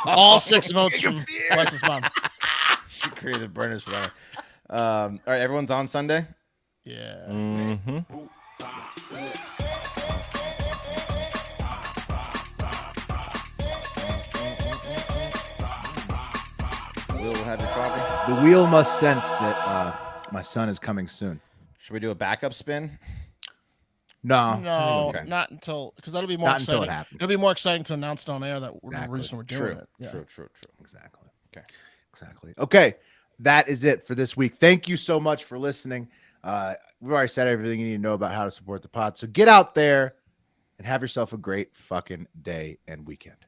All 6 votes from Wes's mom. She created burners for that. All right, everyone's on Sunday. Yeah. Mm-hmm. Will have your coffee. The wheel must sense that my son is coming soon. Should we do a backup spin? No, okay. Not until because that'll be more not exciting. until it happens. It'll be more exciting to announce it on air that the reason we're doing it. Yeah. True. Exactly. Okay, that is it for this week. Thank you so much for listening. We've already said everything you need to know about how to support the pod. So get out there and have yourself a great fucking day and weekend.